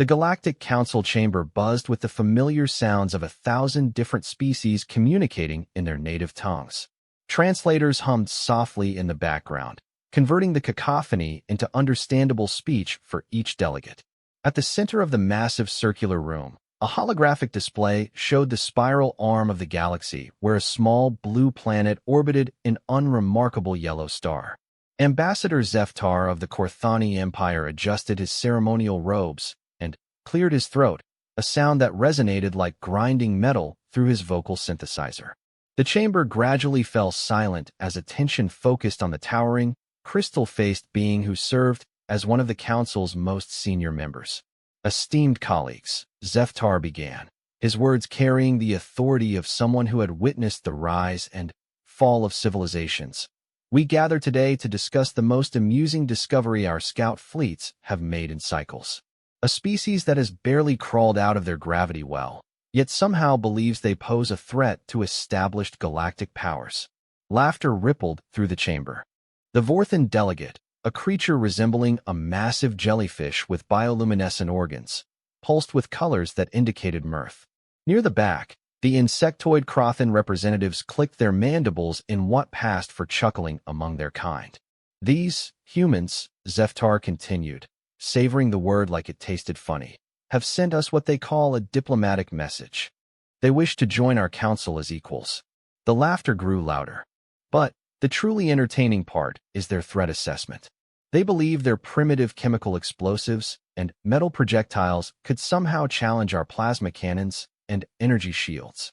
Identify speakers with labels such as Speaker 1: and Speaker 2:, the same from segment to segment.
Speaker 1: The Galactic Council chamber buzzed with the familiar sounds of 1,000 different species communicating in their native tongues. Translators hummed softly in the background, converting the cacophony into understandable speech for each delegate. At the center of the massive circular room, a holographic display showed the spiral arm of the galaxy where a small blue planet orbited an unremarkable yellow star. Ambassador Zeftar of the Korthani Empire adjusted his ceremonial robes and cleared his throat, a sound that resonated like grinding metal through his vocal synthesizer. The chamber gradually fell silent as attention focused on the towering, crystal-faced being who served as one of the council's most senior members. "Esteemed colleagues," Zeftar began, his words carrying the authority of someone who had witnessed the rise and fall of civilizations. "We gather today to discuss the most amusing discovery our scout fleets have made in cycles. A species that has barely crawled out of their gravity well, yet somehow believes they pose a threat to established galactic powers." Laughter rippled through the chamber. The Vorthan delegate, a creature resembling a massive jellyfish with bioluminescent organs, pulsed with colors that indicated mirth. Near the back, the insectoid Crothan representatives clicked their mandibles in what passed for chuckling among their kind. "These humans," Zeftar continued, savoring the word like it tasted funny, "have sent us what they call a diplomatic message. They wish to join our council as equals." The laughter grew louder. But the truly entertaining part is their threat assessment. They believe their primitive chemical explosives and metal projectiles could somehow challenge our plasma cannons and energy shields.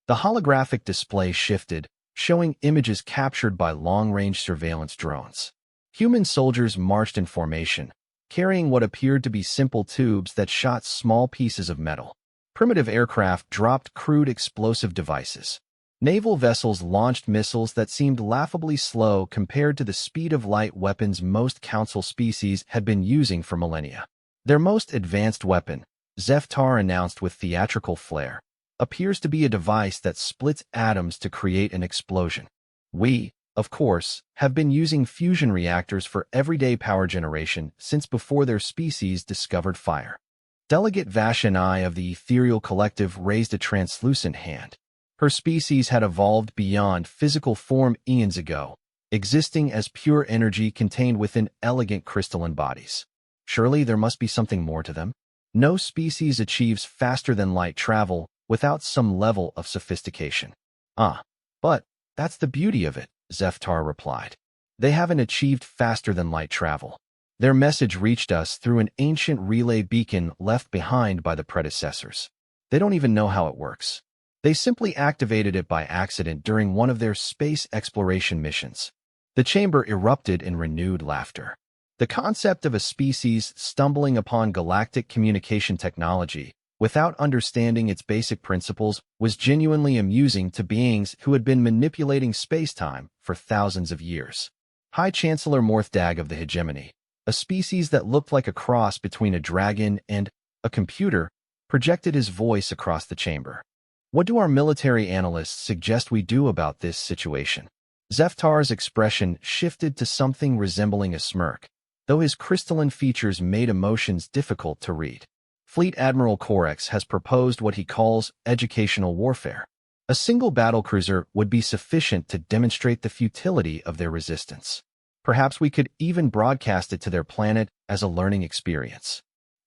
Speaker 1: The holographic display shifted, showing images captured by long-range surveillance drones. Human soldiers marched in formation, carrying what appeared to be simple tubes that shot small pieces of metal. Primitive aircraft dropped crude explosive devices. Naval vessels launched missiles that seemed laughably slow compared to the speed of light weapons most council species had been using for millennia. Their most advanced weapon, Zeftar announced with theatrical flair, appears to be a device that splits atoms to create an explosion. "We, of course, have been using fusion reactors for everyday power generation since before their species discovered fire." Delegate Vashani of the Ethereal Collective raised a translucent hand. Her species had evolved beyond physical form eons ago, existing as pure energy contained within elegant crystalline bodies. Surely there must be something more to them? No species achieves faster-than-light travel without some level of sophistication. But that's the beauty of it, Zeftar replied. They haven't achieved faster-than-light travel. Their message reached us through an ancient relay beacon left behind by the predecessors. They don't even know how it works. They simply activated it by accident during one of their space exploration missions. The chamber erupted in renewed laughter. The concept of a species stumbling upon galactic communication technology without understanding its basic principles was genuinely amusing to beings who had been manipulating space-time for thousands of years. High Chancellor Morthdag of the Hegemony, a species that looked like a cross between a dragon and a computer, projected his voice across the chamber. "What do our military analysts suggest we do about this situation?" Zeftar's expression shifted to something resembling a smirk, though his crystalline features made emotions difficult to read. Fleet Admiral Korex has proposed what he calls educational warfare. A single battlecruiser would be sufficient to demonstrate the futility of their resistance. Perhaps we could even broadcast it to their planet as a learning experience.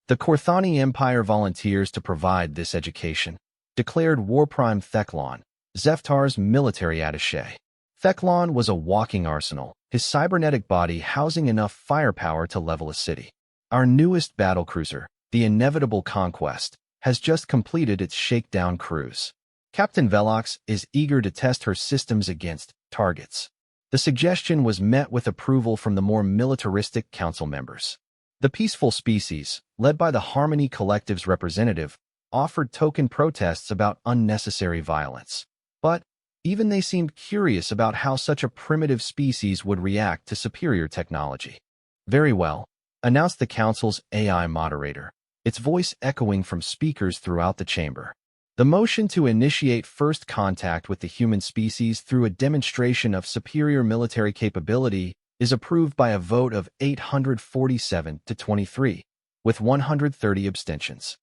Speaker 1: The Korthani Empire volunteers to provide this education, declared Warprime Theclon, Zeftar's military attaché. Theclon was a walking arsenal, his cybernetic body housing enough firepower to level a city. "Our newest battlecruiser, the Inevitable Conquest, has just completed its shakedown cruise. Captain Velox is eager to test her systems against targets." The suggestion was met with approval from the more militaristic council members. The peaceful species, led by the Harmony Collective's representative, offered token protests about unnecessary violence. But even they seemed curious about how such a primitive species would react to superior technology. "Very well," announced the council's AI moderator, its voice echoing from speakers throughout the chamber. "The motion to initiate first contact with the human species through a demonstration of superior military capability is approved by a vote of 847 to 23. with 130 abstentions.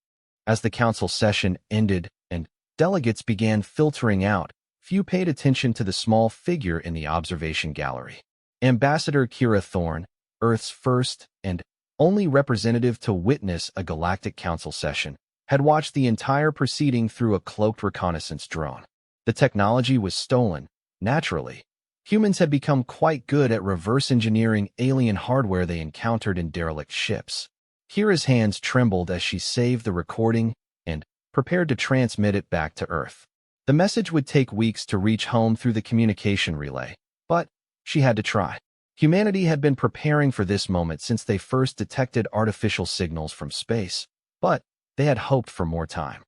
Speaker 1: As the council session ended and delegates began filtering out, few paid attention to the small figure in the observation gallery. Ambassador Kira Thorne, Earth's first and only representative to witness a galactic council session, had watched the entire proceeding through a cloaked reconnaissance drone. The technology was stolen, naturally. Humans had become quite good at reverse engineering alien hardware they encountered in derelict ships. Kira's hands trembled as she saved the recording and prepared to transmit it back to Earth. The message would take weeks to reach home through the communication relay, but she had to try. Humanity had been preparing for this moment since they first detected artificial signals from space, but they had hoped for more time.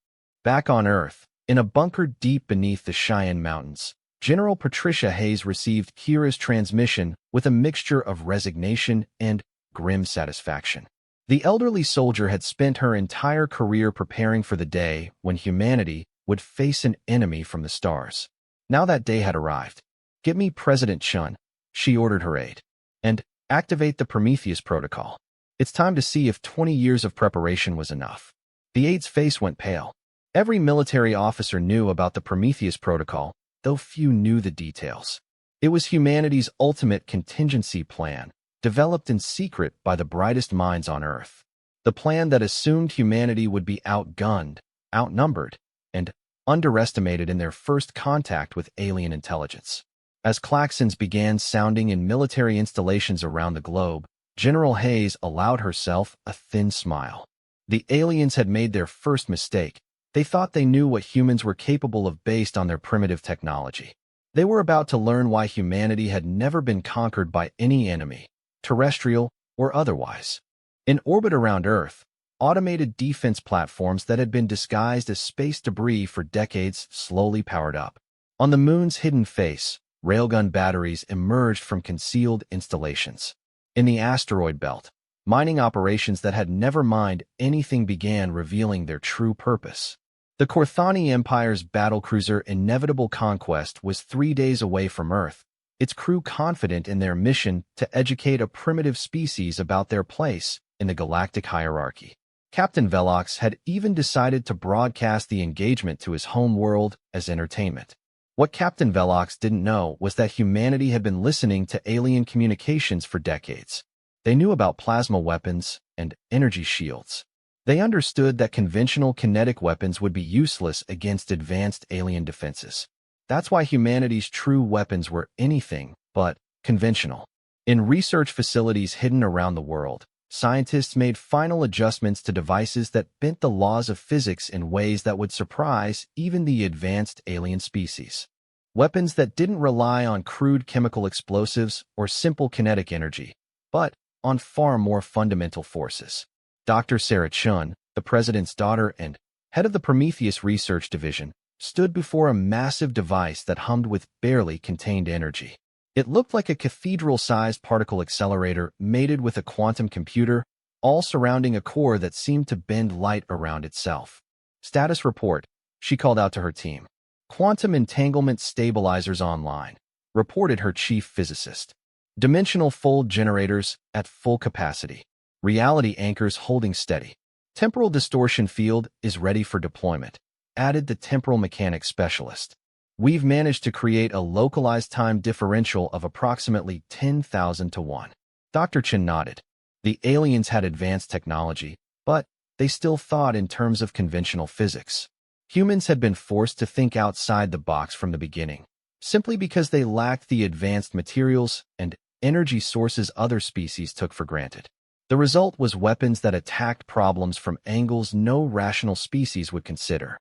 Speaker 1: Back on Earth, in a bunker deep beneath the Cheyenne Mountains, General Patricia Hayes received Kira's transmission with a mixture of resignation and grim satisfaction. The elderly soldier had spent her entire career preparing for the day when humanity would face an enemy from the stars. Now that day had arrived. "Get me President Chun," she ordered her aide, "and activate the Prometheus protocol. It's time to see if 20 years of preparation was enough." The aide's face went pale. Every military officer knew about the Prometheus protocol, though few knew the details. It was humanity's ultimate contingency plan, developed in secret by the brightest minds on Earth. The plan that assumed humanity would be outgunned, outnumbered, and underestimated in their first contact with alien intelligence. As klaxons began sounding in military installations around the globe, General Hayes allowed herself a thin smile. The aliens had made their first mistake. They thought they knew what humans were capable of based on their primitive technology. They were about to learn why humanity had never been conquered by any enemy, terrestrial or otherwise. In orbit around Earth, automated defense platforms that had been disguised as space debris for decades slowly powered up. On the moon's hidden face, railgun batteries emerged from concealed installations. In the asteroid belt, mining operations that had never mined anything began revealing their true purpose. The Korthani Empire's battlecruiser Inevitable Conquest was 3 days away from Earth, its crew confident in their mission to educate a primitive species about their place in the galactic hierarchy. Captain Velox had even decided to broadcast the engagement to his home world as entertainment. What Captain Velox didn't know was that humanity had been listening to alien communications for decades. They knew about plasma weapons and energy shields. They understood that conventional kinetic weapons would be useless against advanced alien defenses. That's why humanity's true weapons were anything but conventional. In research facilities hidden around the world, scientists made final adjustments to devices that bent the laws of physics in ways that would surprise even the advanced alien species. Weapons that didn't rely on crude chemical explosives or simple kinetic energy, but on far more fundamental forces. Dr. Sarah Chun, the president's daughter and head of the Prometheus Research Division, stood before a massive device that hummed with barely contained energy. It looked like a cathedral-sized particle accelerator mated with a quantum computer, all surrounding a core that seemed to bend light around itself. "Status report," she called out to her team. "Quantum entanglement stabilizers online," reported her chief physicist. "Dimensional fold generators at full capacity. Reality anchors holding steady. Temporal distortion field is ready for deployment," added the temporal mechanics specialist. "We've managed to create a localized time differential of approximately 10,000 to 1. Dr. Chen nodded. The aliens had advanced technology, but they still thought in terms of conventional physics. Humans had been forced to think outside the box from the beginning, simply because they lacked the advanced materials and energy sources other species took for granted. The result was weapons that attacked problems from angles no rational species would consider.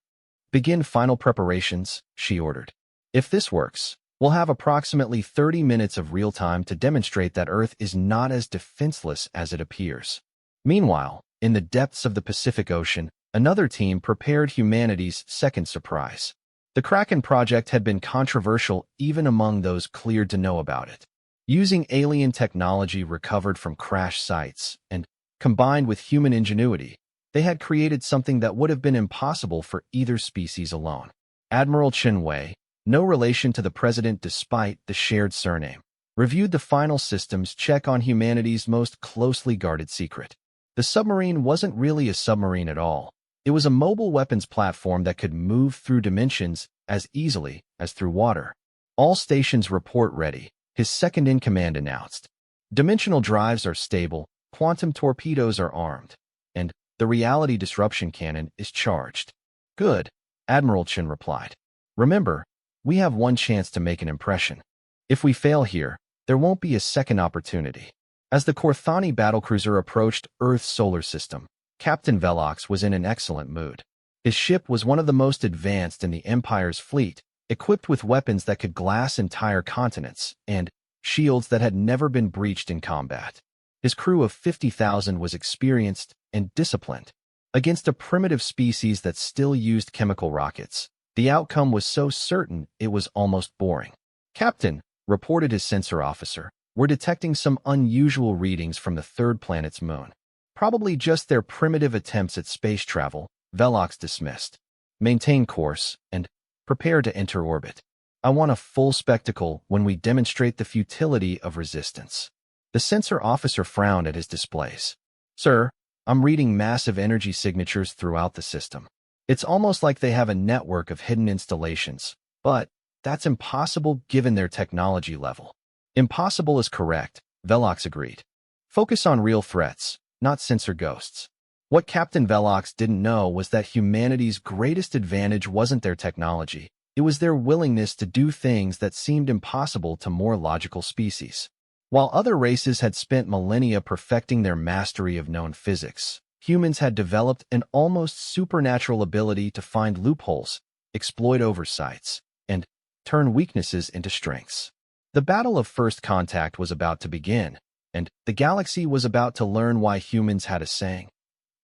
Speaker 1: "Begin final preparations," she ordered. "If this works, we'll have approximately 30 minutes of real time to demonstrate that Earth is not as defenseless as it appears." Meanwhile, in the depths of the Pacific Ocean, another team prepared humanity's second surprise. The Kraken project had been controversial even among those cleared to know about it. Using alien technology recovered from crash sites and combined with human ingenuity, they had created something that would have been impossible for either species alone. Admiral Chen Wei, no relation to the president despite the shared surname, reviewed the final systems check on humanity's most closely guarded secret. The submarine wasn't really a submarine at all. It was a mobile weapons platform that could move through dimensions as easily as through water. All stations report ready, his second-in-command announced. Dimensional drives are stable, quantum torpedoes are armed, and the reality disruption cannon is charged. Good, Admiral Chen replied. Remember, we have one chance to make an impression. If we fail here, there won't be a second opportunity. As the Korthani battlecruiser approached Earth's solar system, Captain Velox was in an excellent mood. His ship was one of the most advanced in the Empire's fleet, equipped with weapons that could glass entire continents and shields that had never been breached in combat. His crew of 50,000 was experienced and disciplined. Against a primitive species that still used chemical rockets, the outcome was so certain it was almost boring. Captain, reported his sensor officer, we're detecting some unusual readings from the third planet's moon. Probably just their primitive attempts at space travel, Velox dismissed. Maintain course and prepare to enter orbit. I want a full spectacle when we demonstrate the futility of resistance. The sensor officer frowned at his displays. Sir, I'm reading massive energy signatures throughout the system. It's almost like they have a network of hidden installations, but that's impossible given their technology level. Impossible is correct, Velox agreed. Focus on real threats, not sensor ghosts. What Captain Velox didn't know was that humanity's greatest advantage wasn't their technology. It was their willingness to do things that seemed impossible to more logical species. While other races had spent millennia perfecting their mastery of known physics, humans had developed an almost supernatural ability to find loopholes, exploit oversights, and turn weaknesses into strengths. The battle of first contact was about to begin, and the galaxy was about to learn why humans had a saying.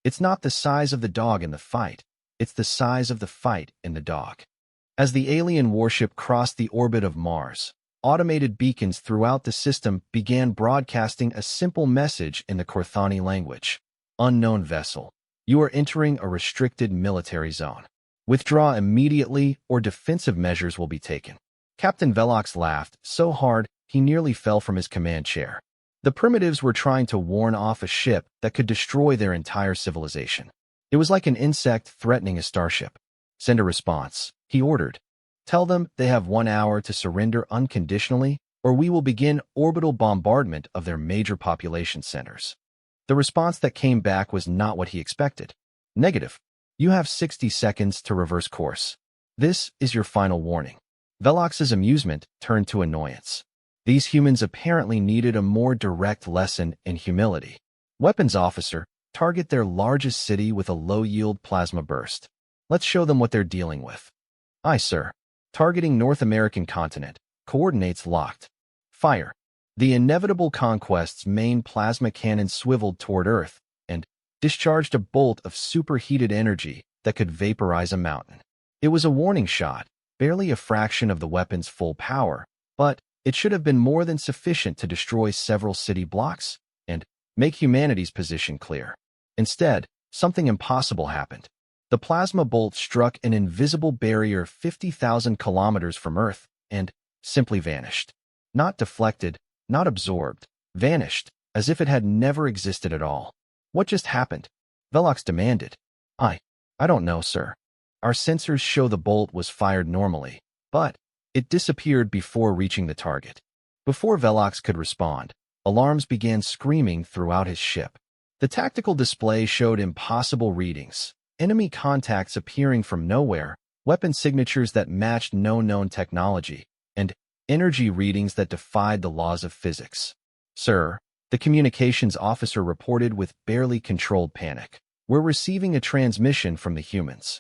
Speaker 1: It's not the size of the dog in the fight, it's the size of the fight in the dog. As the alien warship crossed the orbit of Mars, automated beacons throughout the system began broadcasting a simple message in the Korthani language. Unknown vessel, you are entering a restricted military zone. Withdraw immediately or defensive measures will be taken. Captain Velox laughed so hard he nearly fell from his command chair. The primitives were trying to warn off a ship that could destroy their entire civilization. It was like an insect threatening a starship. Send a response, he ordered. Tell them they have 1 hour to surrender unconditionally, or we will begin orbital bombardment of their major population centers. The response that came back was not what he expected. Negative. You have 60 seconds to reverse course. This is your final warning. Velox's amusement turned to annoyance. These humans apparently needed a more direct lesson in humility. Weapons officer, target their largest city with a low-yield plasma burst. Let's show them what they're dealing with. Aye, sir. Targeting North American continent. Coordinates locked. Fire. The inevitable conquest's main plasma cannon swiveled toward Earth and discharged a bolt of superheated energy that could vaporize a mountain. It was a warning shot, barely a fraction of the weapon's full power, but it should have been more than sufficient to destroy several city blocks and make humanity's position clear. Instead, something impossible happened. The plasma bolt struck an invisible barrier 50,000 kilometers from Earth and simply vanished. Not deflected, not absorbed, vanished, as if it had never existed at all. What just happened? Velox demanded. I don't know, sir. Our sensors show the bolt was fired normally, but it disappeared before reaching the target. Before Velox could respond, alarms began screaming throughout his ship. The tactical display showed impossible readings, enemy contacts appearing from nowhere, weapon signatures that matched no known technology, and energy readings that defied the laws of physics. Sir, the communications officer reported with barely controlled panic. We're receiving a transmission from the humans.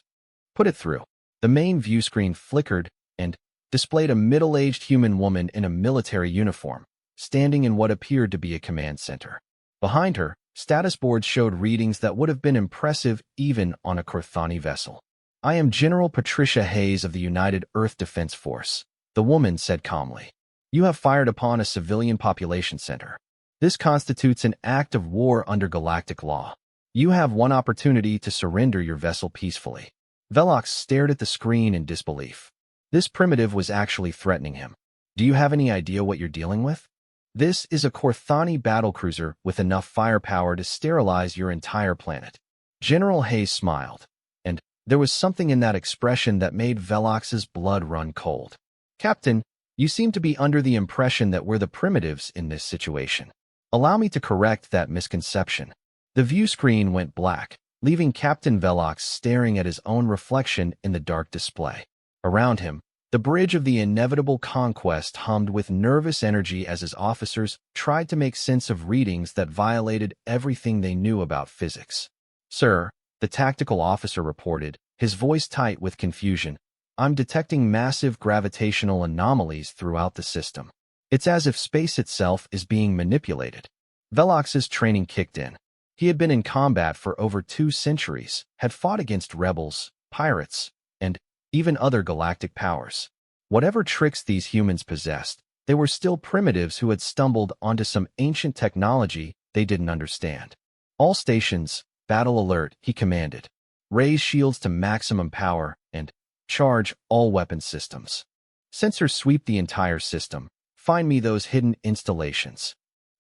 Speaker 1: Put it through. The main view screen flickered and displayed a middle-aged human woman in a military uniform, standing in what appeared to be a command center. Behind her, status boards showed readings that would have been impressive even on a Korthani vessel. I am General Patricia Hayes of the United Earth Defense Force, the woman said calmly. You have fired upon a civilian population center. This constitutes an act of war under galactic law. You have one opportunity to surrender your vessel peacefully. Velox stared at the screen in disbelief. This primitive was actually threatening him. Do you have any idea what you're dealing with? This is a Corthani battlecruiser with enough firepower to sterilize your entire planet. General Hayes smiled, and there was something in that expression that made Velox's blood run cold. Captain, you seem to be under the impression that we're the primitives in this situation. Allow me to correct that misconception. The view screen went black, leaving Captain Velox staring at his own reflection in the dark display. Around him, the bridge of the inevitable conquest hummed with nervous energy as his officers tried to make sense of readings that violated everything they knew about physics. Sir, the tactical officer reported, his voice tight with confusion, I'm detecting massive gravitational anomalies throughout the system. It's as if space itself is being manipulated. Velox's training kicked in. He had been in combat for over 2 centuries, had fought against rebels, pirates, and even other galactic powers. Whatever tricks these humans possessed, they were still primitives who had stumbled onto some ancient technology they didn't understand. All stations, battle alert, he commanded. Raise shields to maximum power and charge all weapon systems. Sensors sweep the entire system. Find me those hidden installations.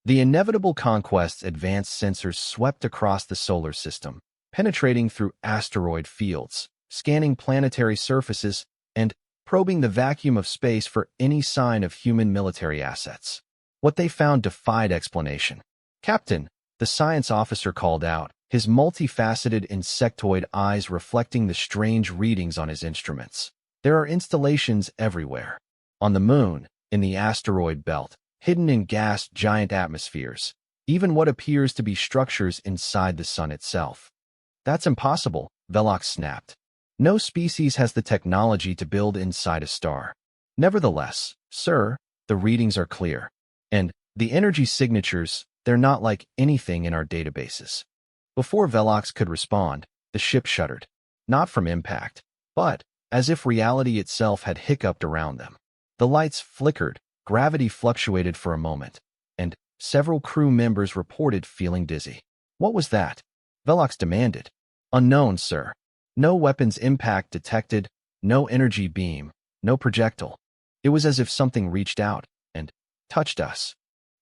Speaker 1: The inevitable conquest's advanced sensors swept across the solar system, penetrating through asteroid fields, scanning planetary surfaces, and probing the vacuum of space for any sign of human military assets. What they found defied explanation. Captain, the science officer called out, his multifaceted insectoid eyes reflecting the strange readings on his instruments. There are installations everywhere. On the moon, in the asteroid belt, hidden in gas-giant atmospheres, even what appears to be structures inside the sun itself. That's impossible, Velox snapped. No species has the technology to build inside a star. Nevertheless, sir, the readings are clear. And the energy signatures, they're not like anything in our databases. Before Velox could respond, the ship shuddered. Not from impact, but as if reality itself had hiccuped around them. The lights flickered, gravity fluctuated for a moment, and several crew members reported feeling dizzy. What was that? Velox demanded. Unknown, sir. No weapons impact detected, no energy beam, no projectile. It was as if something reached out and touched us.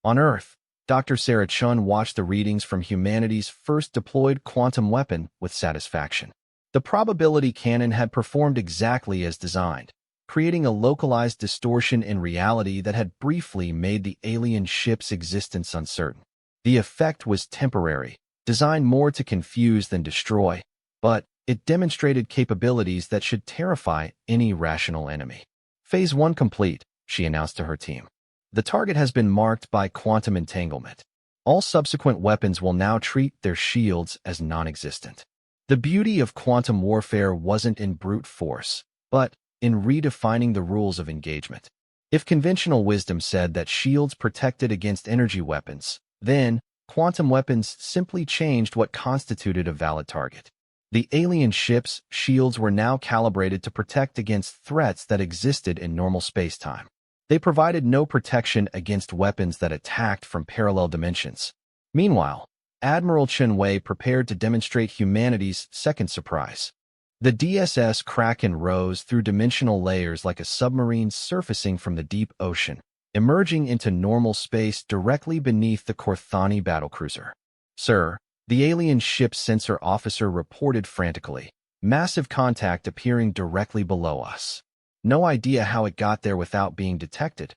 Speaker 1: On Earth, Dr. Sarah Chun watched the readings from humanity's first deployed quantum weapon with satisfaction. The probability cannon had performed exactly as designed, creating a localized distortion in reality that had briefly made the alien ship's existence uncertain. The effect was temporary, designed more to confuse than destroy, but it demonstrated capabilities that should terrify any rational enemy. Phase 1 complete, she announced to her team. The target has been marked by quantum entanglement. All subsequent weapons will now treat their shields as non-existent. The beauty of quantum warfare wasn't in brute force, but in redefining the rules of engagement. If conventional wisdom said that shields protected against energy weapons, then quantum weapons simply changed what constituted a valid target. The alien ship's shields were now calibrated to protect against threats that existed in normal spacetime. They provided no protection against weapons that attacked from parallel dimensions. Meanwhile, Admiral Chen Wei prepared to demonstrate humanity's second surprise. The DSS Kraken rose through dimensional layers like a submarine surfacing from the deep ocean, emerging into normal space directly beneath the Corthani battlecruiser. Sir, the alien ship's sensor officer reported frantically, massive contact appearing directly below us. No idea how it got there without being detected.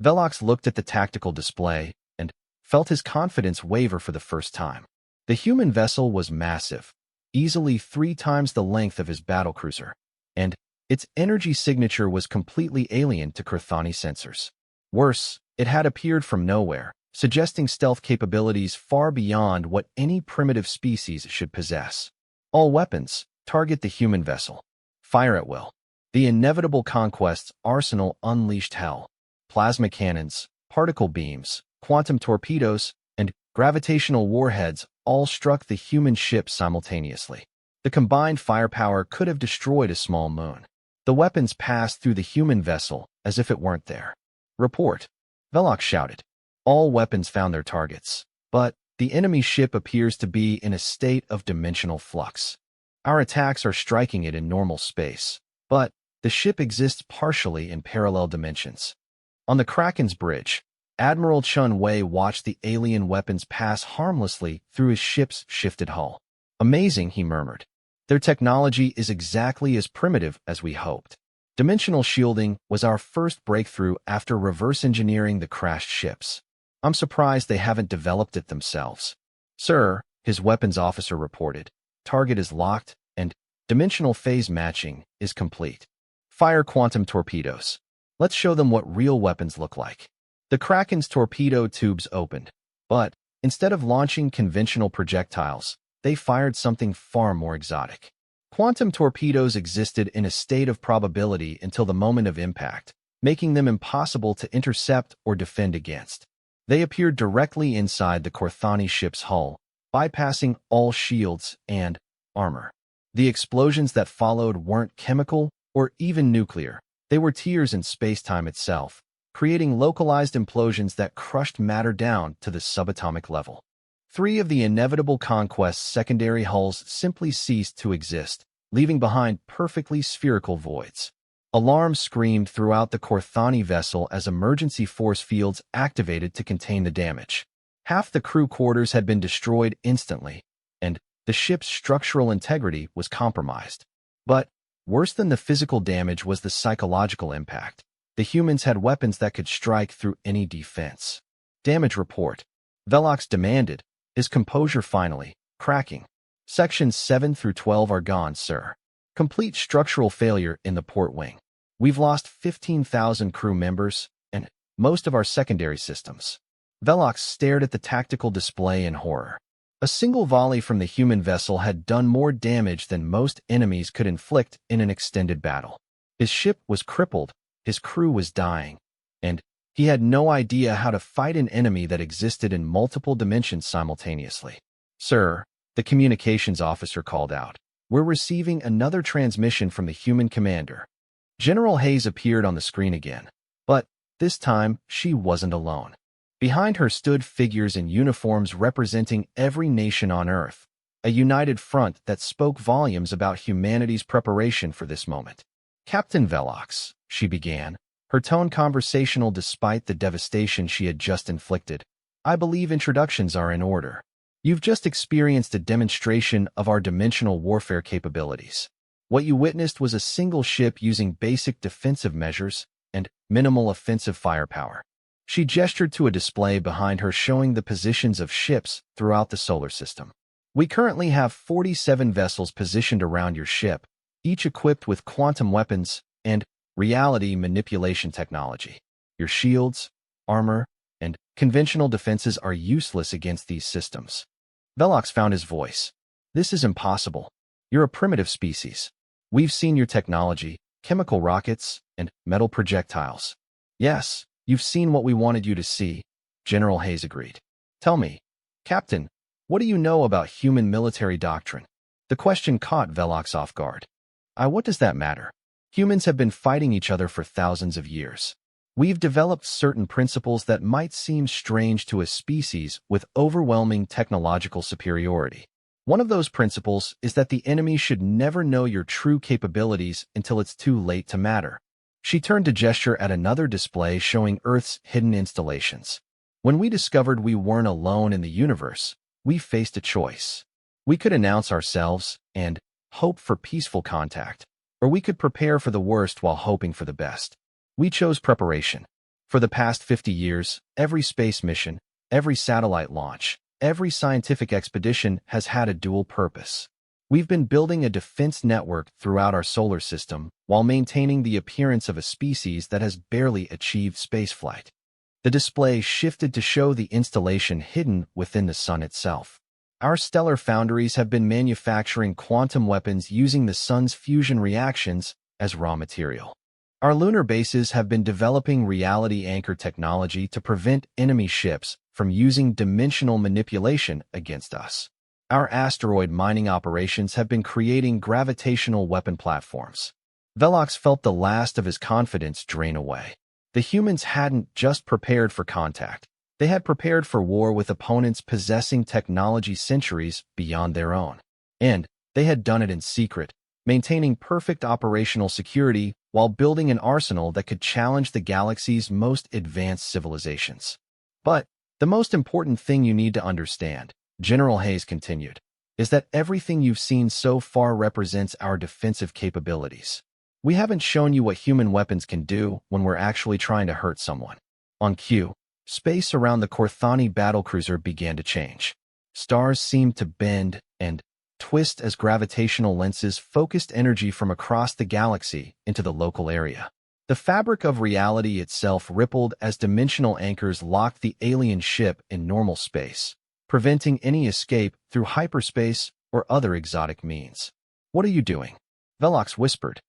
Speaker 1: Velox looked at the tactical display and felt his confidence waver for the first time. The human vessel was massive, easily 3 times the length of his battlecruiser, and its energy signature was completely alien to Corthani sensors. Worse, it had appeared from nowhere, suggesting stealth capabilities far beyond what any primitive species should possess. All weapons, target the human vessel. Fire at will. The inevitable conquest's arsenal unleashed hell. Plasma cannons, particle beams, quantum torpedoes, and gravitational warheads all struck the human ship simultaneously. The combined firepower could have destroyed a small moon. The weapons passed through the human vessel as if it weren't there. Report. Velox shouted. All weapons found their targets, but the enemy ship appears to be in a state of dimensional flux. Our attacks are striking it in normal space, but the ship exists partially in parallel dimensions. On the Kraken's bridge, Admiral Chun Wei watched the alien weapons pass harmlessly through his ship's shifted hull. Amazing, he murmured. Their technology is exactly as primitive as we hoped. Dimensional shielding was our first breakthrough after reverse engineering the crashed ships. I'm surprised they haven't developed it themselves. Sir, his weapons officer reported. Target is locked, and dimensional phase matching is complete. Fire quantum torpedoes. Let's show them what real weapons look like. The Kraken's torpedo tubes opened, but instead of launching conventional projectiles, they fired something far more exotic. Quantum torpedoes existed in a state of probability until the moment of impact, making them impossible to intercept or defend against. They appeared directly inside the Korthani ship's hull, bypassing all shields and armor. The explosions that followed weren't chemical or even nuclear. They were tears in space-time itself, creating localized implosions that crushed matter down to the subatomic level. 3 of the inevitable conquest's secondary hulls simply ceased to exist, leaving behind perfectly spherical voids. Alarms screamed throughout the Korthani vessel as emergency force fields activated to contain the damage. Half the crew quarters had been destroyed instantly, and the ship's structural integrity was compromised. But worse than the physical damage was the psychological impact. The humans had weapons that could strike through any defense. Damage report. Velox demanded, his composure finally cracking. Sections 7 through 12 are gone, sir. Complete structural failure in the port wing. We've lost 15,000 crew members and most of our secondary systems. Velox stared at the tactical display in horror. A single volley from the human vessel had done more damage than most enemies could inflict in an extended battle. His ship was crippled, his crew was dying, and he had no idea how to fight an enemy that existed in multiple dimensions simultaneously. Sir, the communications officer called out. We're receiving another transmission from the human commander. General Hayes appeared on the screen again, but this time she wasn't alone. Behind her stood figures in uniforms representing every nation on Earth, a united front that spoke volumes about humanity's preparation for this moment. Captain Velox, she began, her tone conversational despite the devastation she had just inflicted. I believe introductions are in order. You've just experienced a demonstration of our dimensional warfare capabilities. What you witnessed was a single ship using basic defensive measures and minimal offensive firepower. She gestured to a display behind her showing the positions of ships throughout the solar system. We currently have 47 vessels positioned around your ship, each equipped with quantum weapons and reality manipulation technology. Your shields, armor, and conventional defenses are useless against these systems. Velox found his voice. This is impossible. You're a primitive species. We've seen your technology, chemical rockets, and metal projectiles. Yes, you've seen what we wanted you to see, General Hayes agreed. Tell me, Captain, what do you know about human military doctrine? The question caught Velox off guard. What does that matter? Humans have been fighting each other for thousands of years. We've developed certain principles that might seem strange to a species with overwhelming technological superiority. One of those principles is that the enemy should never know your true capabilities until it's too late to matter. She turned to gesture at another display showing Earth's hidden installations. When we discovered we weren't alone in the universe, we faced a choice. We could announce ourselves and hope for peaceful contact, or we could prepare for the worst while hoping for the best. We chose preparation. For the past 50 years, every space mission, every satellite launch, every scientific expedition has had a dual purpose. We've been building a defense network throughout our solar system while maintaining the appearance of a species that has barely achieved spaceflight. The display shifted to show the installation hidden within the sun itself. Our stellar foundries have been manufacturing quantum weapons using the sun's fusion reactions as raw material. Our lunar bases have been developing reality anchor technology to prevent enemy ships from using dimensional manipulation against us. Our asteroid mining operations have been creating gravitational weapon platforms. Velox felt the last of his confidence drain away. The humans hadn't just prepared for contact. They had prepared for war with opponents possessing technology centuries beyond their own. And they had done it in secret, maintaining perfect operational security while building an arsenal that could challenge the galaxy's most advanced civilizations. But the most important thing you need to understand, General Hayes continued, is that everything you've seen so far represents our defensive capabilities. We haven't shown you what human weapons can do when we're actually trying to hurt someone. On cue, space around the Corthani battlecruiser began to change. Stars seemed to bend and twist as gravitational lenses focused energy from across the galaxy into the local area. The fabric of reality itself rippled as dimensional anchors locked the alien ship in normal space, preventing any escape through hyperspace or other exotic means. "What are you doing?" Velox whispered.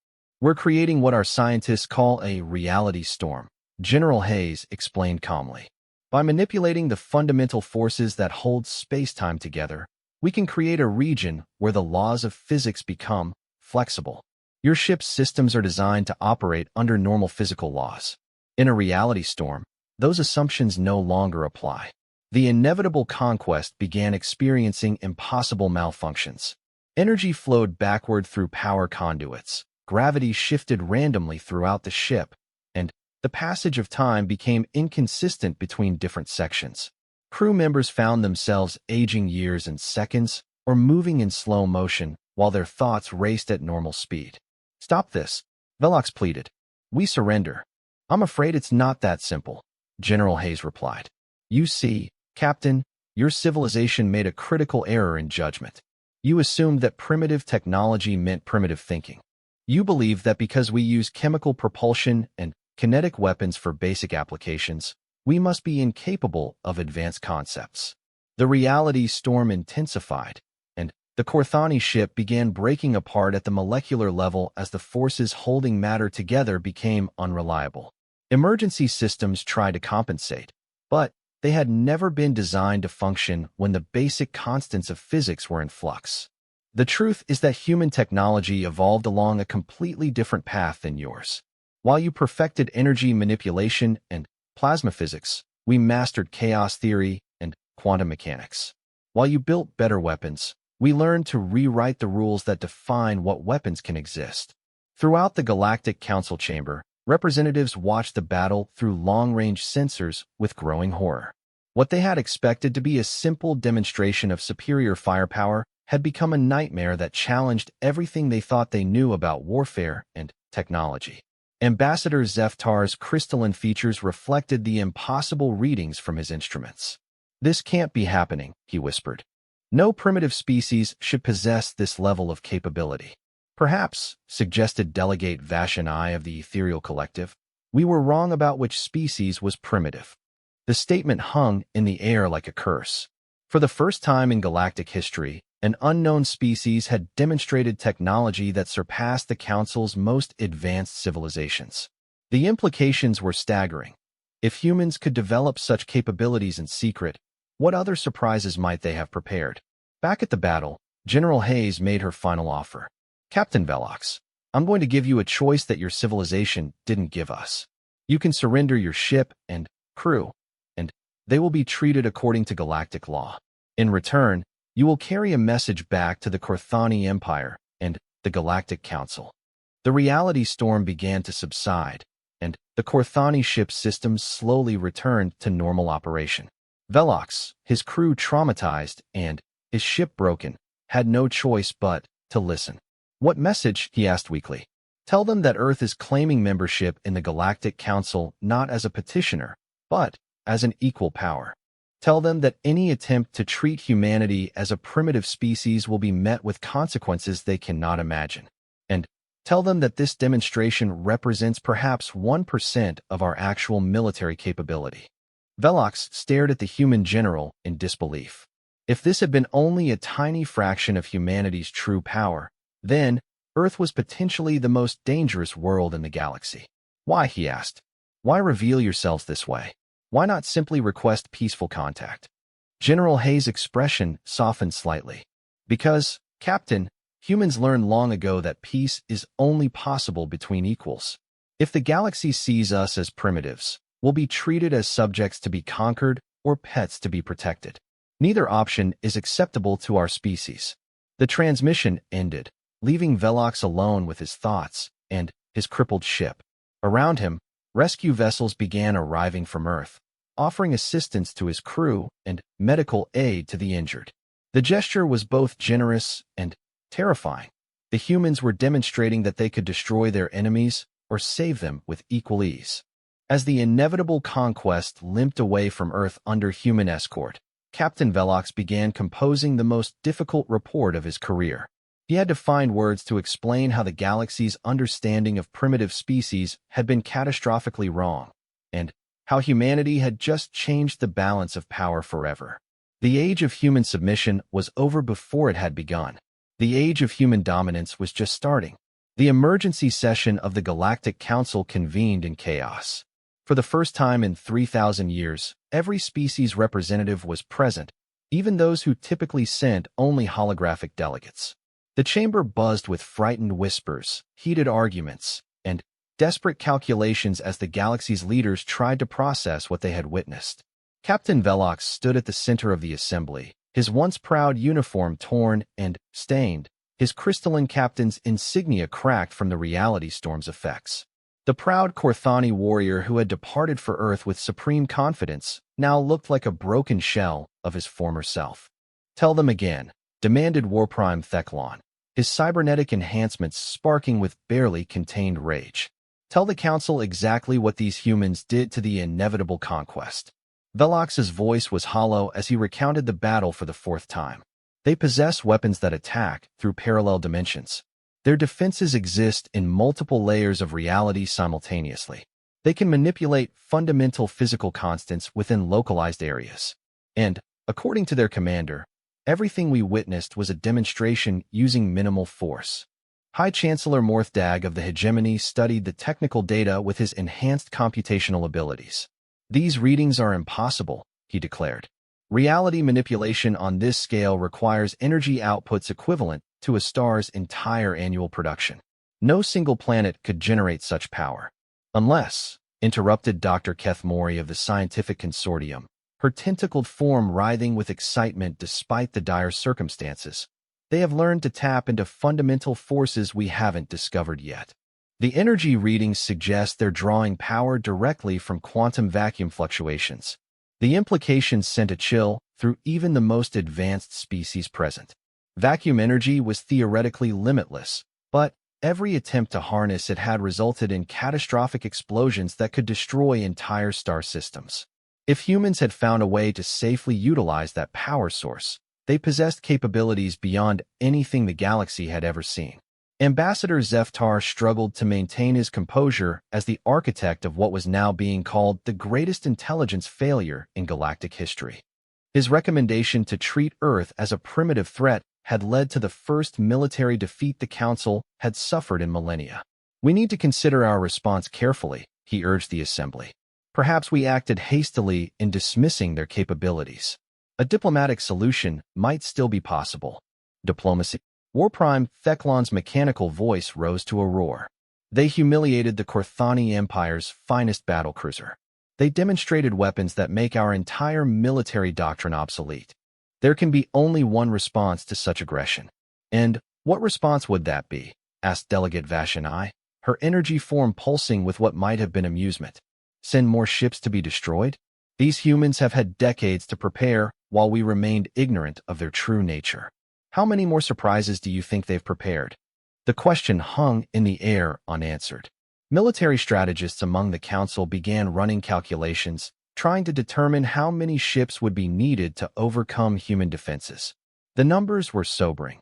Speaker 1: "We're creating what our scientists call a reality storm," General Hayes explained calmly. "By manipulating the fundamental forces that hold space-time together, we can create a region where the laws of physics become flexible. Your ship's systems are designed to operate under normal physical laws. In a reality storm, those assumptions no longer apply. The inevitable conquest began experiencing impossible malfunctions. Energy flowed backward through power conduits, gravity shifted randomly throughout the ship, and the passage of time became inconsistent between different sections. Crew members found themselves aging years in seconds or moving in slow motion while their thoughts raced at normal speed. "Stop this," Velox pleaded. "We surrender." "I'm afraid it's not that simple," General Hayes replied. "You see, Captain, your civilization made a critical error in judgment. You assumed that primitive technology meant primitive thinking. You believe that because we use chemical propulsion and kinetic weapons for basic applications, we must be incapable of advanced concepts." The reality storm intensified, and the Corthani ship began breaking apart at the molecular level as the forces holding matter together became unreliable. Emergency systems tried to compensate, but they had never been designed to function when the basic constants of physics were in flux. The truth is that human technology evolved along a completely different path than yours. While you perfected energy manipulation and plasma physics, we mastered chaos theory and quantum mechanics. While you built better weapons, we learned to rewrite the rules that define what weapons can exist. Throughout the Galactic Council chamber, representatives watched the battle through long-range sensors with growing horror. What they had expected to be a simple demonstration of superior firepower had become a nightmare that challenged everything they thought they knew about warfare and technology. Ambassador Zeftar's crystalline features reflected the impossible readings from his instruments. "This can't be happening," he whispered. "No primitive species should possess this level of capability." "Perhaps," suggested Delegate Vashon I of the Ethereal Collective, "we were wrong about which species was primitive." The statement hung in the air like a curse. For the first time in galactic history, an unknown species had demonstrated technology that surpassed the Council's most advanced civilizations. The implications were staggering. If humans could develop such capabilities in secret, what other surprises might they have prepared? Back at the battle, General Hayes made her final offer. "Captain Velox, I'm going to give you a choice that your civilization didn't give us. You can surrender your ship and crew, and they will be treated according to galactic law. In return, you will carry a message back to the Corthani Empire and the Galactic Council." The reality storm began to subside, and the Corthani ship's systems slowly returned to normal operation. Velox, his crew traumatized and his ship broken, had no choice but to listen. "What message?" he asked weakly. "Tell them that Earth is claiming membership in the Galactic Council not as a petitioner, but as an equal power. Tell them that any attempt to treat humanity as a primitive species will be met with consequences they cannot imagine. And tell them that this demonstration represents perhaps 1% of our actual military capability." Velox stared at the human general in disbelief. If this had been only a tiny fraction of humanity's true power, then Earth was potentially the most dangerous world in the galaxy. "Why?" he asked. "Why reveal yourselves this way? Why not simply request peaceful contact?" General Hayes' expression softened slightly. "Because, Captain, humans learned long ago that peace is only possible between equals. If the galaxy sees us as primitives, we'll be treated as subjects to be conquered or pets to be protected. Neither option is acceptable to our species." The transmission ended, leaving Velox alone with his thoughts and his crippled ship. Around him, rescue vessels began arriving from Earth, offering assistance to his crew and medical aid to the injured. The gesture was both generous and terrifying. The humans were demonstrating that they could destroy their enemies or save them with equal ease. As the inevitable conquest limped away from Earth under human escort, Captain Velox began composing the most difficult report of his career. He had to find words to explain how the galaxy's understanding of primitive species had been catastrophically wrong, and how humanity had just changed the balance of power forever. The age of human submission was over before it had begun. The age of human dominance was just starting. The emergency session of the Galactic Council convened in chaos. For the first time in 3,000 years, every species representative was present, even those who typically sent only holographic delegates. The chamber buzzed with frightened whispers, heated arguments, and desperate calculations as the galaxy's leaders tried to process what they had witnessed. Captain Velox stood at the center of the assembly, his once proud uniform torn and stained, his crystalline captain's insignia cracked from the reality storm's effects. The proud Corthani warrior who had departed for Earth with supreme confidence now looked like a broken shell of his former self. "Tell them again," demanded Warprime Theclon, his cybernetic enhancements sparking with barely contained rage. "Tell the Council exactly what these humans did to the inevitable conquest." Velox's voice was hollow as he recounted the battle for the fourth time. "They possess weapons that attack through parallel dimensions. Their defenses exist in multiple layers of reality simultaneously. They can manipulate fundamental physical constants within localized areas. And, according to their commander, everything we witnessed was a demonstration using minimal force." High Chancellor Morthdag of the Hegemony studied the technical data with his enhanced computational abilities. "These readings are impossible," he declared. "Reality manipulation on this scale requires energy outputs equivalent to a star's entire annual production. No single planet could generate such power. Unless," interrupted Dr. Keth Mori of the Scientific Consortium, her tentacled form writhing with excitement despite the dire circumstances, "they have learned to tap into fundamental forces we haven't discovered yet. The energy readings suggest they're drawing power directly from quantum vacuum fluctuations." The implications sent a chill through even the most advanced species present. Vacuum energy was theoretically limitless, but every attempt to harness it had resulted in catastrophic explosions that could destroy entire star systems. If humans had found a way to safely utilize that power source, they possessed capabilities beyond anything the galaxy had ever seen. Ambassador Zeftar struggled to maintain his composure as the architect of what was now being called the greatest intelligence failure in galactic history. His recommendation to treat Earth as a primitive threat had led to the first military defeat the Council had suffered in millennia. "We need to consider our response carefully," he urged the Assembly. "Perhaps we acted hastily in dismissing their capabilities. A diplomatic solution might still be possible." Diplomacy. Warprime Theclon's mechanical voice rose to a roar. "They humiliated the Corthani Empire's finest battlecruiser. They demonstrated weapons that make our entire military doctrine obsolete. There can be only one response to such aggression." "And what response would that be?" asked Delegate Vashani, her energy form pulsing with what might have been amusement. "Send more ships to be destroyed? These humans have had decades to prepare while we remained ignorant of their true nature. How many more surprises do you think they've prepared?" The question hung in the air unanswered. Military strategists among the Council began running calculations, trying to determine how many ships would be needed to overcome human defenses. The numbers were sobering.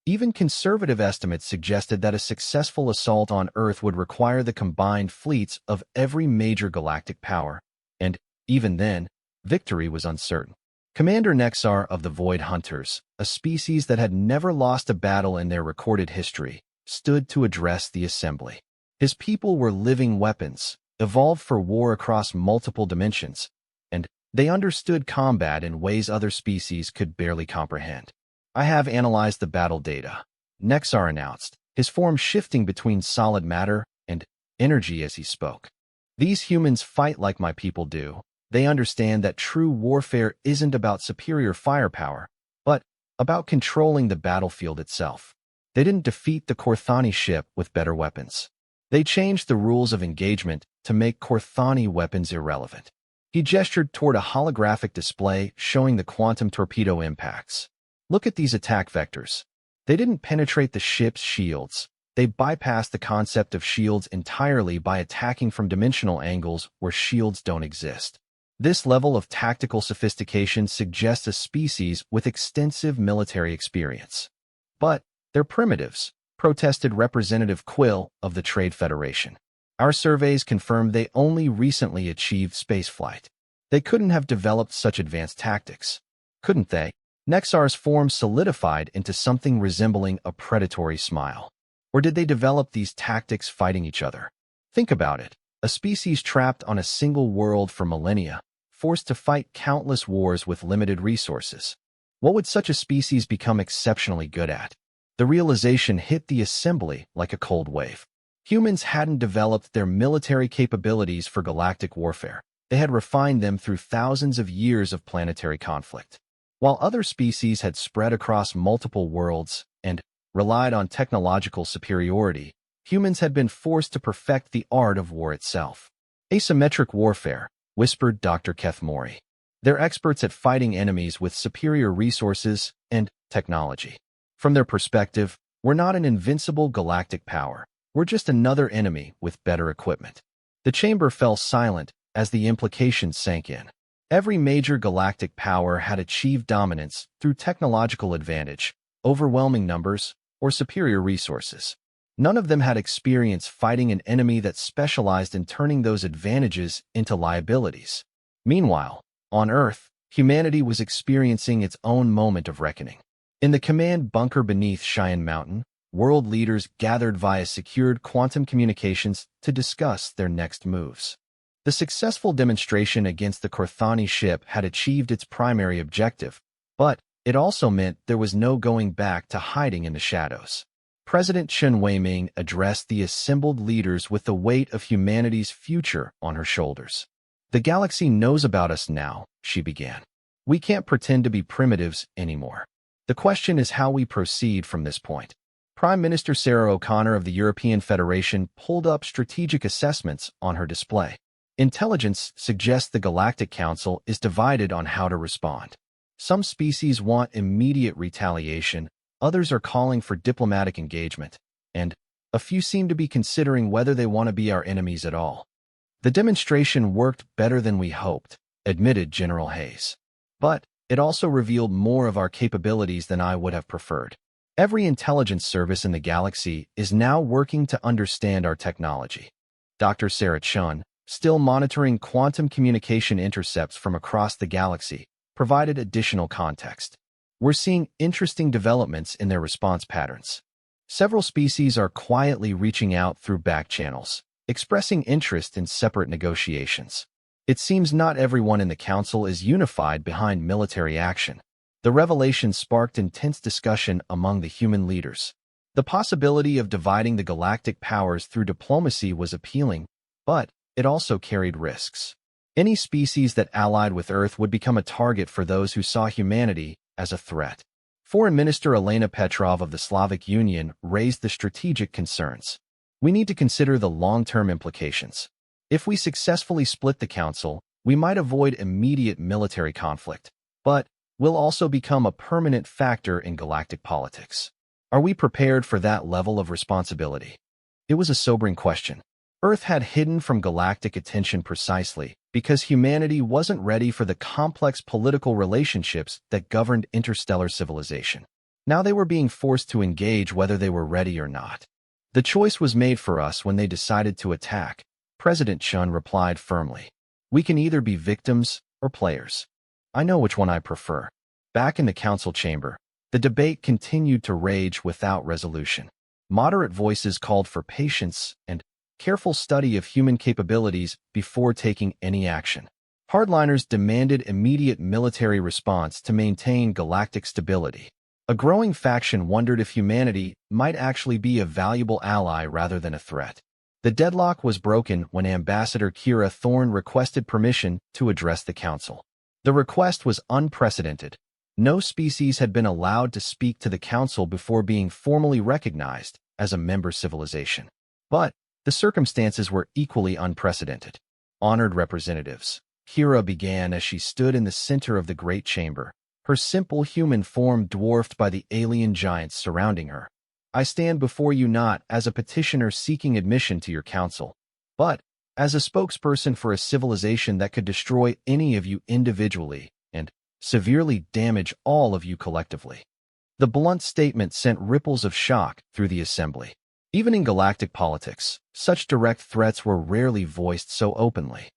Speaker 1: Even conservative estimates suggested that a successful assault on Earth would require the combined fleets of every major galactic power, and, even then, victory was uncertain. Commander Nexar of the Void Hunters, a species that had never lost a battle in their recorded history, stood to address the Assembly. His people were living weapons, evolved for war across multiple dimensions, and they understood combat in ways other species could barely comprehend. "I have analyzed the battle data," Nexar announced, his form shifting between solid matter and energy as he spoke. "These humans fight like my people do. They understand that true warfare isn't about superior firepower, but about controlling the battlefield itself. They didn't defeat the Corthani ship with better weapons. They changed the rules of engagement to make Corthani weapons irrelevant. He gestured toward a holographic display showing the quantum torpedo impacts. Look at these attack vectors. They didn't penetrate the ship's shields. They bypassed the concept of shields entirely by attacking from dimensional angles where shields don't exist. This level of tactical sophistication suggests a species with extensive military experience. But they're primitives, protested Representative Quill of the Trade Federation. Our surveys confirmed they only recently achieved spaceflight. They couldn't have developed such advanced tactics, couldn't they? Nexar's form solidified into something resembling a predatory smile. Or did they develop these tactics fighting each other? Think about it. A species trapped on a single world for millennia, forced to fight countless wars with limited resources. What would such a species become exceptionally good at? The realization hit the assembly like a cold wave. Humans hadn't developed their military capabilities for galactic warfare. They had refined them through thousands of years of planetary conflict. While other species had spread across multiple worlds and relied on technological superiority, humans had been forced to perfect the art of war itself. Asymmetric warfare, whispered Dr. Keth Mori. They're experts at fighting enemies with superior resources and technology. From their perspective, we're not an invincible galactic power. We're just another enemy with better equipment. The chamber fell silent as the implications sank in. Every major galactic power had achieved dominance through technological advantage, overwhelming numbers, or superior resources. None of them had experience fighting an enemy that specialized in turning those advantages into liabilities. Meanwhile, on Earth, humanity was experiencing its own moment of reckoning. In the command bunker beneath Cheyenne Mountain, world leaders gathered via secured quantum communications to discuss their next moves. The successful demonstration against the Korthani ship had achieved its primary objective, but it also meant there was no going back to hiding in the shadows. President Chen Weiming addressed the assembled leaders with the weight of humanity's future on her shoulders. The galaxy knows about us now, she began. We can't pretend to be primitives anymore. The question is how we proceed from this point. Prime Minister Sarah O'Connor of the European Federation pulled up strategic assessments on her display. Intelligence suggests the Galactic Council is divided on how to respond. Some species want immediate retaliation, others are calling for diplomatic engagement, and a few seem to be considering whether they want to be our enemies at all. The demonstration worked better than we hoped, admitted General Hayes. But it also revealed more of our capabilities than I would have preferred. Every intelligence service in the galaxy is now working to understand our technology. Dr. Sarah Chun, still monitoring quantum communication intercepts from across the galaxy, provided additional context. We're seeing interesting developments in their response patterns. Several species are quietly reaching out through back channels, expressing interest in separate negotiations. It seems not everyone in the Council is unified behind military action. The revelation sparked intense discussion among the human leaders. The possibility of dividing the galactic powers through diplomacy was appealing, but it also carried risks. Any species that allied with Earth would become a target for those who saw humanity as a threat. Foreign Minister Elena Petrov of the Slavic Union raised the strategic concerns. We need to consider the long-term implications. If we successfully split the Council, we might avoid immediate military conflict, but we'll also become a permanent factor in galactic politics. Are we prepared for that level of responsibility? It was a sobering question. Earth had hidden from galactic attention precisely because humanity wasn't ready for the complex political relationships that governed interstellar civilization. Now they were being forced to engage whether they were ready or not. The choice was made for us when they decided to attack. President Chun replied firmly. We can either be victims or players. I know which one I prefer. Back in the council chamber, the debate continued to rage without resolution. Moderate voices called for patience and careful study of human capabilities before taking any action. Hardliners demanded immediate military response to maintain galactic stability. A growing faction wondered if humanity might actually be a valuable ally rather than a threat. The deadlock was broken when Ambassador Kira Thorne requested permission to address the council. The request was unprecedented. No species had been allowed to speak to the council before being formally recognized as a member civilization. But the circumstances were equally unprecedented. Honored representatives, Kira began as she stood in the center of the great chamber, her simple human form dwarfed by the alien giants surrounding her. I stand before you not as a petitioner seeking admission to your council, but as a spokesperson for a civilization that could destroy any of you individually and severely damage all of you collectively. The blunt statement sent ripples of shock through the assembly. Even in galactic politics, such direct threats were rarely voiced so openly.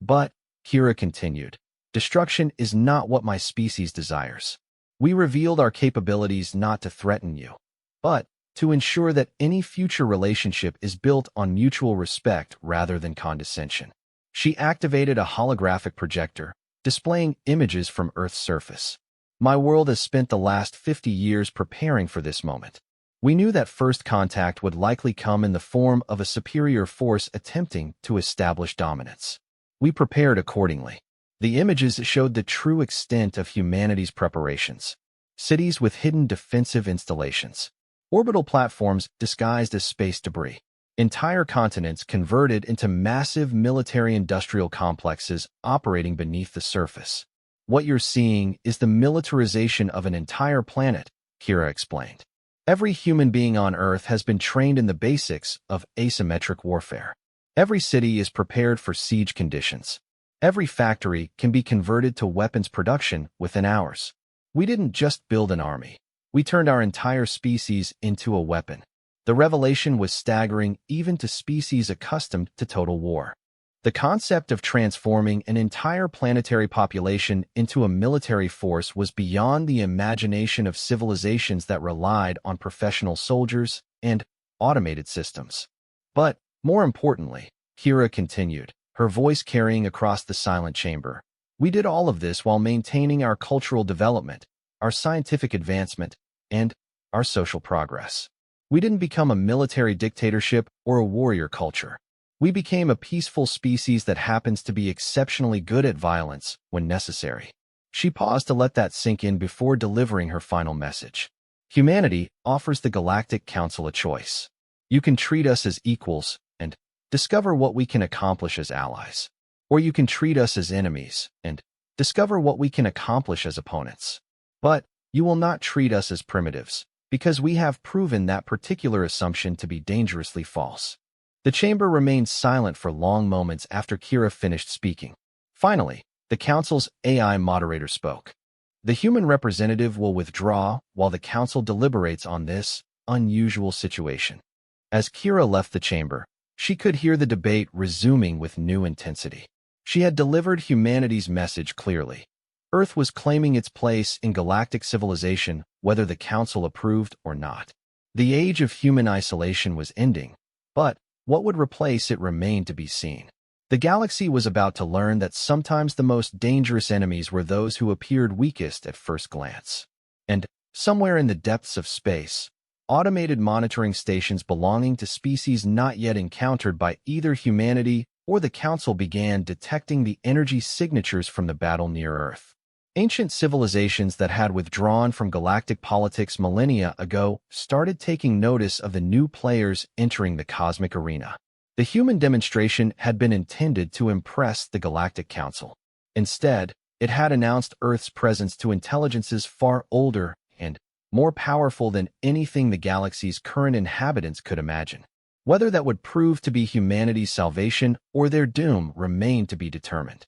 Speaker 1: But, Kira continued, destruction is not what my species desires. We revealed our capabilities not to threaten you, but to ensure that any future relationship is built on mutual respect rather than condescension. She activated a holographic projector, displaying images from Earth's surface. My world has spent the last 50 years preparing for this moment. We knew that first contact would likely come in the form of a superior force attempting to establish dominance. We prepared accordingly. The images showed the true extent of humanity's preparations. Cities with hidden defensive installations. Orbital platforms disguised as space debris. Entire continents converted into massive military-industrial complexes operating beneath the surface. What you're seeing is the militarization of an entire planet, Kira explained. Every human being on Earth has been trained in the basics of asymmetric warfare. Every city is prepared for siege conditions. Every factory can be converted to weapons production within hours. We didn't just build an army. We turned our entire species into a weapon. The revelation was staggering even to species accustomed to total war. The concept of transforming an entire planetary population into a military force was beyond the imagination of civilizations that relied on professional soldiers and automated systems. But, more importantly, Kira continued, her voice carrying across the silent chamber, we did all of this while maintaining our cultural development, our scientific advancement, and our social progress. We didn't become a military dictatorship or a warrior culture. We became a peaceful species that happens to be exceptionally good at violence when necessary. She paused to let that sink in before delivering her final message. Humanity offers the Galactic Council a choice. You can treat us as equals and discover what we can accomplish as allies. Or you can treat us as enemies and discover what we can accomplish as opponents. But you will not treat us as primitives, because we have proven that particular assumption to be dangerously false. The chamber remained silent for long moments after Kira finished speaking. Finally, the council's AI moderator spoke. The human representative will withdraw while the council deliberates on this unusual situation. As Kira left the chamber, she could hear the debate resuming with new intensity. She had delivered humanity's message clearly. Earth was claiming its place in galactic civilization, whether the council approved or not. The age of human isolation was ending, but what would replace it remained to be seen. The galaxy was about to learn that sometimes the most dangerous enemies were those who appeared weakest at first glance. And, somewhere in the depths of space, automated monitoring stations belonging to species not yet encountered by either humanity or the Council began detecting the energy signatures from the battle near Earth. Ancient civilizations that had withdrawn from galactic politics millennia ago started taking notice of the new players entering the cosmic arena. The human demonstration had been intended to impress the Galactic Council. Instead, it had announced Earth's presence to intelligences far older and more powerful than anything the galaxy's current inhabitants could imagine. Whether that would prove to be humanity's salvation or their doom remained to be determined.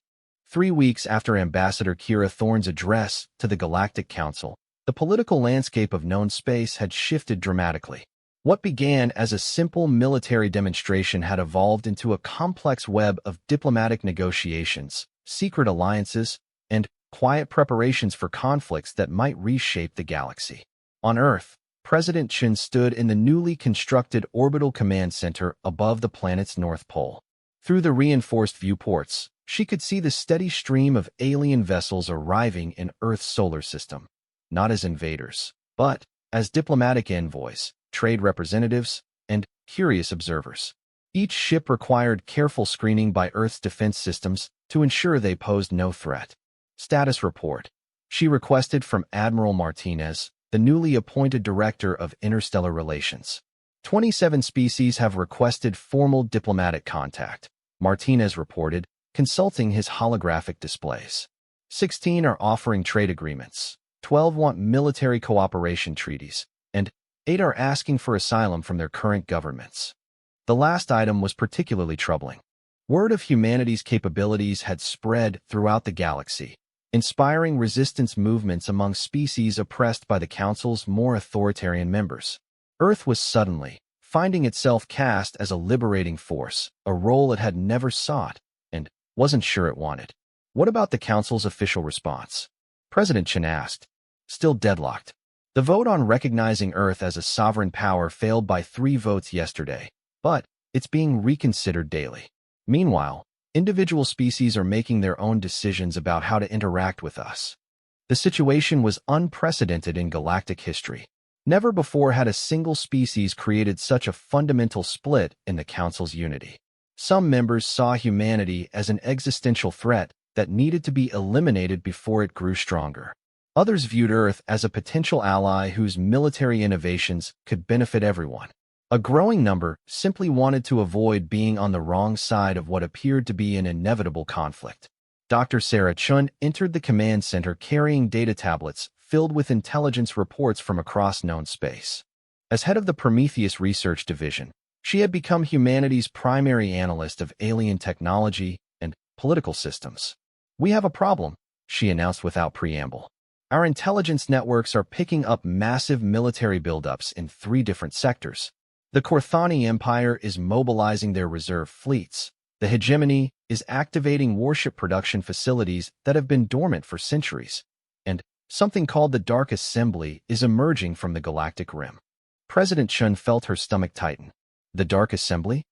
Speaker 1: 3 weeks after Ambassador Kira Thorne's address to the Galactic Council, the political landscape of known space had shifted dramatically. What began as a simple military demonstration had evolved into a complex web of diplomatic negotiations, secret alliances, and quiet preparations for conflicts that might reshape the galaxy. On Earth, President Chen stood in the newly constructed Orbital Command Center above the planet's North Pole. Through the reinforced viewports, she could see the steady stream of alien vessels arriving in Earth's solar system, not as invaders, but as diplomatic envoys, trade representatives, and curious observers. Each ship required careful screening by Earth's defense systems to ensure they posed no threat. Status report. She requested from Admiral Martinez, the newly appointed Director of Interstellar Relations. 27 species have requested formal diplomatic contact, Martinez reported, consulting his holographic displays. 16 are offering trade agreements, 12 want military cooperation treaties, and 8 are asking for asylum from their current governments. The last item was particularly troubling. Word of humanity's capabilities had spread throughout the galaxy, inspiring resistance movements among species oppressed by the Council's more authoritarian members. Earth was suddenly finding itself cast as a liberating force, a role it had never sought and wasn't sure it wanted. What about the Council's official response? President Chen asked. Still deadlocked. The vote on recognizing Earth as a sovereign power failed by 3 votes yesterday, but it's being reconsidered daily. Meanwhile, individual species are making their own decisions about how to interact with us. The situation was unprecedented in galactic history. Never before had a single species created such a fundamental split in the Council's unity. Some members saw humanity as an existential threat that needed to be eliminated before it grew stronger. Others viewed Earth as a potential ally whose military innovations could benefit everyone. A growing number simply wanted to avoid being on the wrong side of what appeared to be an inevitable conflict. Dr. Sarah Chun entered the command center carrying data tablets filled with intelligence reports from across known space. As head of the Prometheus Research Division, she had become humanity's primary analyst of alien technology and political systems. "We have a problem," she announced without preamble. "Our intelligence networks are picking up massive military buildups in 3 different sectors. The Korthani Empire is mobilizing their reserve fleets. The Hegemony is activating warship production facilities that have been dormant for centuries. And something called the Dark Assembly is emerging from the galactic rim." President Chun felt her stomach tighten. The Dark Assembly?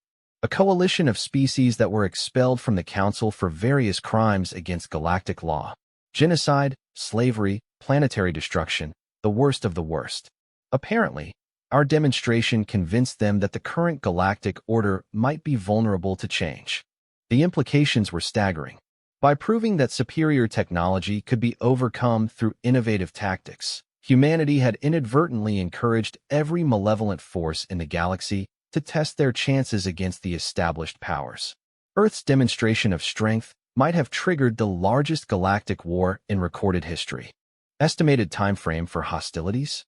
Speaker 1: A coalition of species that were expelled from the Council for various crimes against galactic law. Genocide, slavery, planetary destruction, the worst of the worst. Apparently, our demonstration convinced them that the current galactic order might be vulnerable to change. The implications were staggering. By proving that superior technology could be overcome through innovative tactics, humanity had inadvertently encouraged every malevolent force in the galaxy to test their chances against the established powers. Earth's demonstration of strength might have triggered the largest galactic war in recorded history. Estimated time frame for hostilities?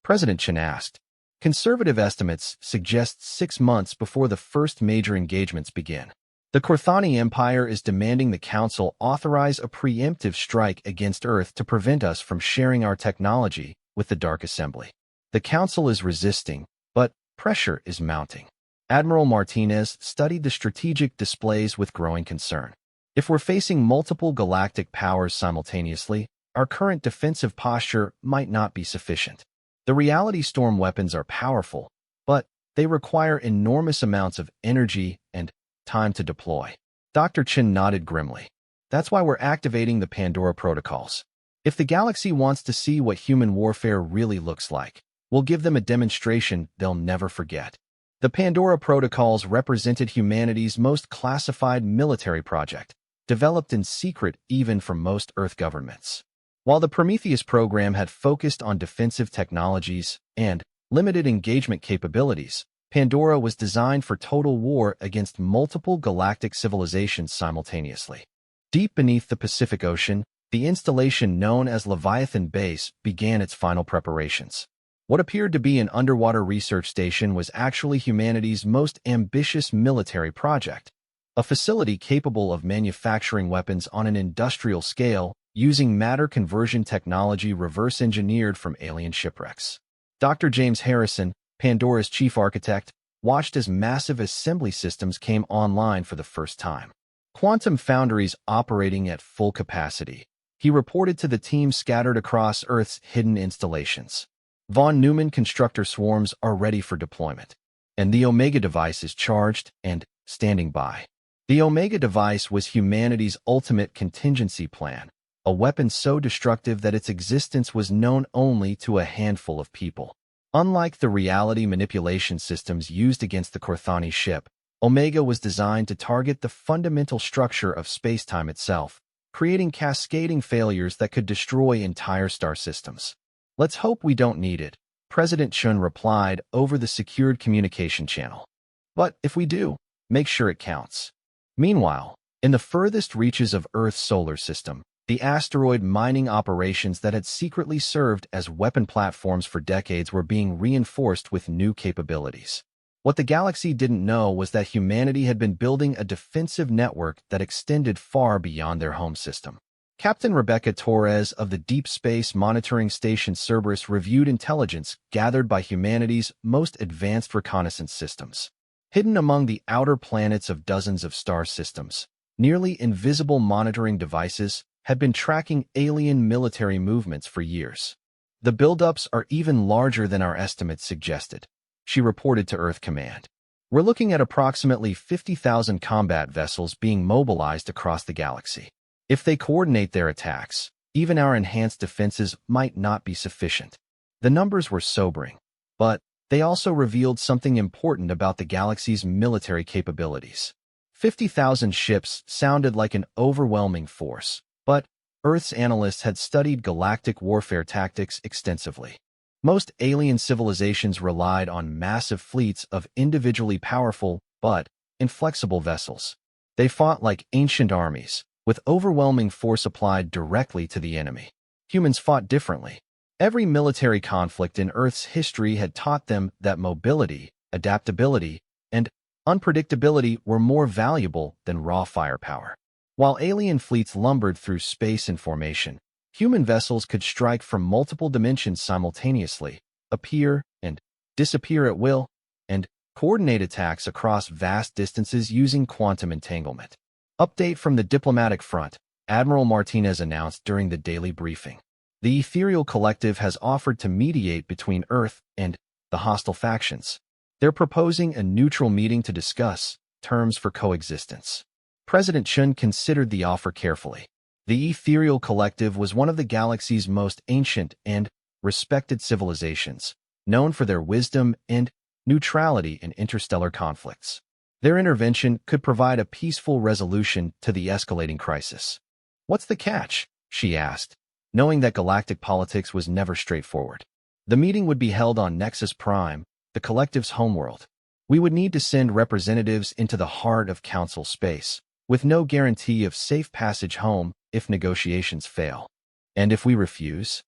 Speaker 1: President Chen asked. Conservative estimates suggest 6 months before the first major engagements begin. The Korthani Empire is demanding the Council authorize a preemptive strike against Earth to prevent us from sharing our technology with the Dark Assembly. The Council is resisting, but pressure is mounting. Admiral Martinez studied the strategic displays with growing concern. If we're facing multiple galactic powers simultaneously, our current defensive posture might not be sufficient. The reality storm weapons are powerful, but they require enormous amounts of energy and time to deploy. Dr. Chen nodded grimly. That's why we're activating the Pandora protocols. If the galaxy wants to see what human warfare really looks like, we'll give them a demonstration they'll never forget. The Pandora protocols represented humanity's most classified military project, developed in secret even from most Earth governments. While the Prometheus program had focused on defensive technologies and limited engagement capabilities, Pandora was designed for total war against multiple galactic civilizations simultaneously. Deep beneath the Pacific Ocean, the installation known as Leviathan Base began its final preparations. What appeared to be an underwater research station was actually humanity's most ambitious military project, a facility capable of manufacturing weapons on an industrial scale using matter conversion technology reverse-engineered from alien shipwrecks. Dr. James Harrison, Pandora's chief architect, watched as massive assembly systems came online for the first time. Quantum foundries operating at full capacity. He reported to the team scattered across Earth's hidden installations. Von Neumann constructor swarms are ready for deployment, and the Omega device is charged and standing by. The Omega device was humanity's ultimate contingency plan, a weapon so destructive that its existence was known only to a handful of people. Unlike the reality manipulation systems used against the Korthani ship, Omega was designed to target the fundamental structure of space-time itself, creating cascading failures that could destroy entire star systems. "Let's hope we don't need it," President Chun replied over the secured communication channel. "But if we do, make sure it counts." Meanwhile, In the furthest reaches of Earth's solar system, the asteroid mining operations that had secretly served as weapon platforms for decades were being reinforced with new capabilities. What the galaxy didn't know was that humanity had been building a defensive network that extended far beyond their home system. Captain Rebecca Torres of the Deep Space Monitoring Station Cerberus reviewed intelligence gathered by humanity's most advanced reconnaissance systems. Hidden among the outer planets of dozens of star systems, nearly invisible monitoring devices had been tracking alien military movements for years. The buildups are even larger than our estimates suggested, she reported to Earth Command. We're looking at approximately 50,000 combat vessels being mobilized across the galaxy. If they coordinate their attacks, even our enhanced defenses might not be sufficient. The numbers were sobering, but they also revealed something important about the galaxy's military capabilities. 50,000 ships sounded like an overwhelming force, but Earth's analysts had studied galactic warfare tactics extensively. Most alien civilizations relied on massive fleets of individually powerful but inflexible vessels. They fought like ancient armies, with overwhelming force applied directly to the enemy. Humans fought differently. Every military conflict in Earth's history had taught them that mobility, adaptability, and unpredictability were more valuable than raw firepower. While alien fleets lumbered through space in formation, human vessels could strike from multiple dimensions simultaneously, appear and disappear at will, and coordinate attacks across vast distances using quantum entanglement. Update from the diplomatic front, Admiral Martinez announced during the daily briefing. The Ethereal Collective has offered to mediate between Earth and the hostile factions. They're proposing a neutral meeting to discuss terms for coexistence. President Chun considered the offer carefully. The Ethereal Collective was one of the galaxy's most ancient and respected civilizations, known for their wisdom and neutrality in interstellar conflicts. Their intervention could provide a peaceful resolution to the escalating crisis. What's the catch? She asked, knowing that galactic politics was never straightforward. The meeting would be held on Nexus Prime, the Collective's homeworld. We would need to send representatives into the heart of Council space, with no guarantee of safe passage home if negotiations fail. And if we refuse?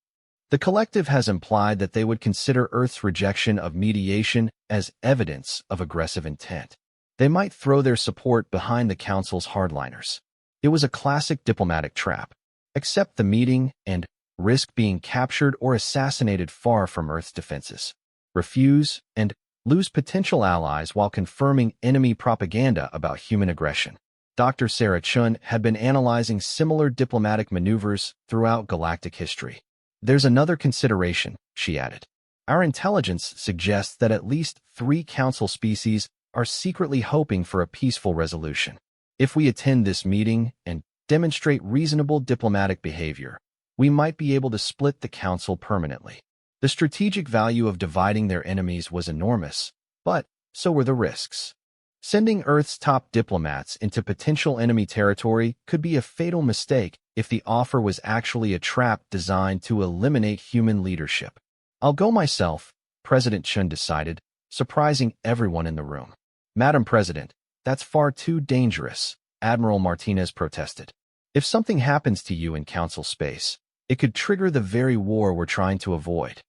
Speaker 1: The Collective has implied that they would consider Earth's rejection of mediation as evidence of aggressive intent. They might throw their support behind the Council's hardliners. It was a classic diplomatic trap. Accept the meeting and risk being captured or assassinated far from Earth's defenses. Refuse and lose potential allies while confirming enemy propaganda about human aggression. Dr. Sarah Chun had been analyzing similar diplomatic maneuvers throughout galactic history. There's another consideration, she added. Our intelligence suggests that at least 3 Council species are secretly hoping for a peaceful resolution. If we attend this meeting and demonstrate reasonable diplomatic behavior, we might be able to split the Council permanently. The strategic value of dividing their enemies was enormous, but so were the risks. Sending Earth's top diplomats into potential enemy territory could be a fatal mistake if the offer was actually a trap designed to eliminate human leadership. I'll go myself, President Chun decided, surprising everyone in the room. Madam President, that's far too dangerous, Admiral Martinez protested. If something happens to you in Council space, it could trigger the very war we're trying to avoid.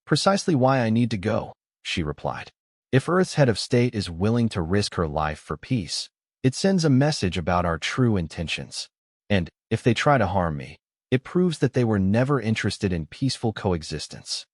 Speaker 1: Precisely why I need to go, she replied. If Earth's head of state is willing to risk her life for peace, it sends a message about our true intentions. And if they try to harm me, it proves that they were never interested in peaceful coexistence.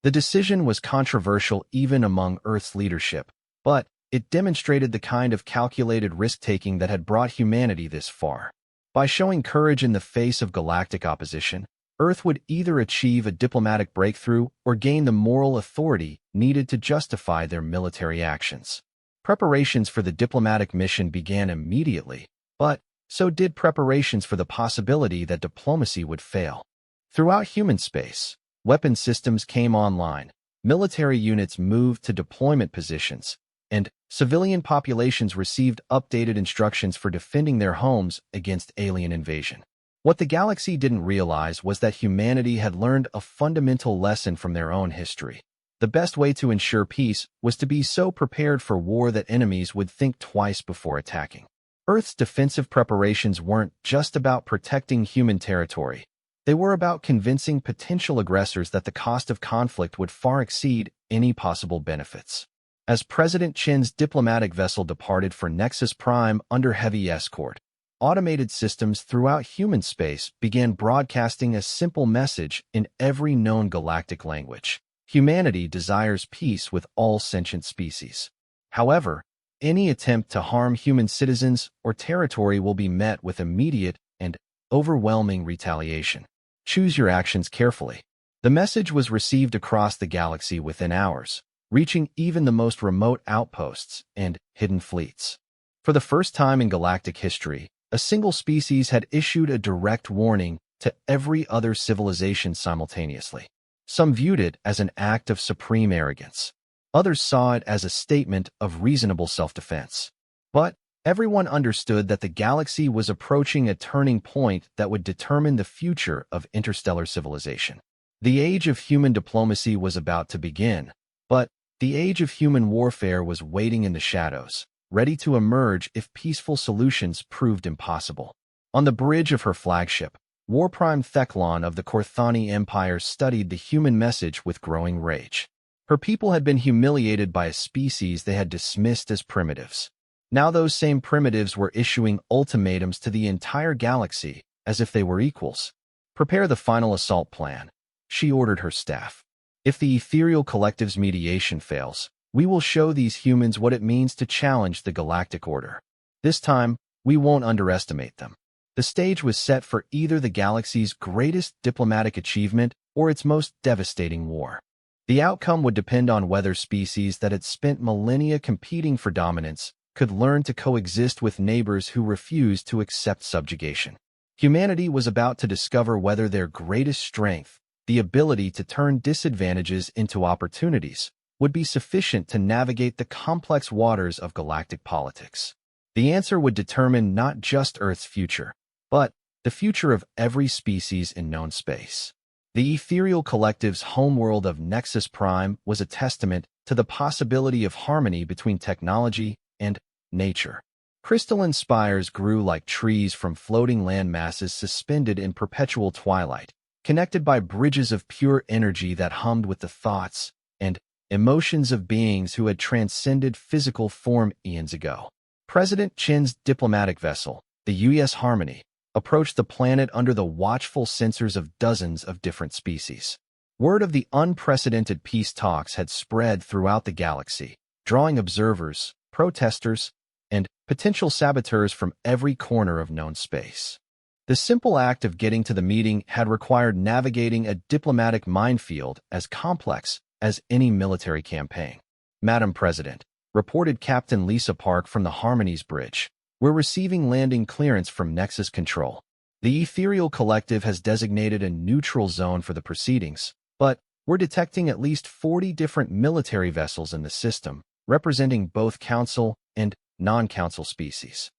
Speaker 1: The decision was controversial even among Earth's leadership, but it demonstrated the kind of calculated risk-taking that had brought humanity this far. By showing courage in the face of galactic opposition, Earth would either achieve a diplomatic breakthrough or gain the moral authority needed to justify their military actions. Preparations for the diplomatic mission began immediately, but so did preparations for the possibility that diplomacy would fail. Throughout human space, weapon systems came online, military units moved to deployment positions, and civilian populations received updated instructions for defending their homes against alien invasion. What the galaxy didn't realize was that humanity had learned a fundamental lesson from their own history. The best way to ensure peace was to be so prepared for war that enemies would think twice before attacking. Earth's defensive preparations weren't just about protecting human territory. They were about convincing potential aggressors that the cost of conflict would far exceed any possible benefits. As President Chin's diplomatic vessel departed for Nexus Prime under heavy escort, automated systems throughout human space began broadcasting a simple message in every known galactic language. Humanity desires peace with all sentient species. However, any attempt to harm human citizens or territory will be met with immediate and overwhelming retaliation. Choose your actions carefully. The message was received across the galaxy within hours, reaching even the most remote outposts and hidden fleets. For the first time in galactic history, a single species had issued a direct warning to every other civilization simultaneously. Some viewed it as an act of supreme arrogance. Others saw it as a statement of reasonable self-defense. But everyone understood that the galaxy was approaching a turning point that would determine the future of interstellar civilization. The age of human diplomacy was about to begin, but the age of human warfare was waiting in the shadows, ready to emerge if peaceful solutions proved impossible. On the bridge of her flagship, Warprime Theclon of the Korthani Empire studied the human message with growing rage. Her people had been humiliated by a species they had dismissed as primitives. Now those same primitives were issuing ultimatums to the entire galaxy as if they were equals. Prepare the final assault plan, she ordered her staff. If the ethereal collective's mediation fails, we will show these humans what it means to challenge the galactic order. This time, we won't underestimate them. The stage was set for either the galaxy's greatest diplomatic achievement or its most devastating war. The outcome would depend on whether species that had spent millennia competing for dominance could learn to coexist with neighbors who refused to accept subjugation. Humanity was about to discover whether their greatest strength, the ability to turn disadvantages into opportunities, would be sufficient to navigate the complex waters of galactic politics. The answer would determine not just Earth's future, but the future of every species in known space. The ethereal collective's homeworld of Nexus Prime was a testament to the possibility of harmony between technology and nature. Crystalline spires grew like trees from floating land masses suspended in perpetual twilight, connected by bridges of pure energy that hummed with the thoughts and emotions of beings who had transcended physical form eons ago. President Chin's diplomatic vessel, the US Harmony, approached the planet under the watchful censors of dozens of different species. Word of the unprecedented peace talks had spread throughout the galaxy, drawing observers, protesters, and potential saboteurs from every corner of known space. The simple act of getting to the meeting had required navigating a diplomatic minefield as complex as any military campaign. Madam President, reported Captain Lisa Park from the Harmony's bridge, we're receiving landing clearance from Nexus Control. The ethereal collective has designated a neutral zone for the proceedings, but we're detecting at least 40 different military vessels in the system, representing both council and non-council species.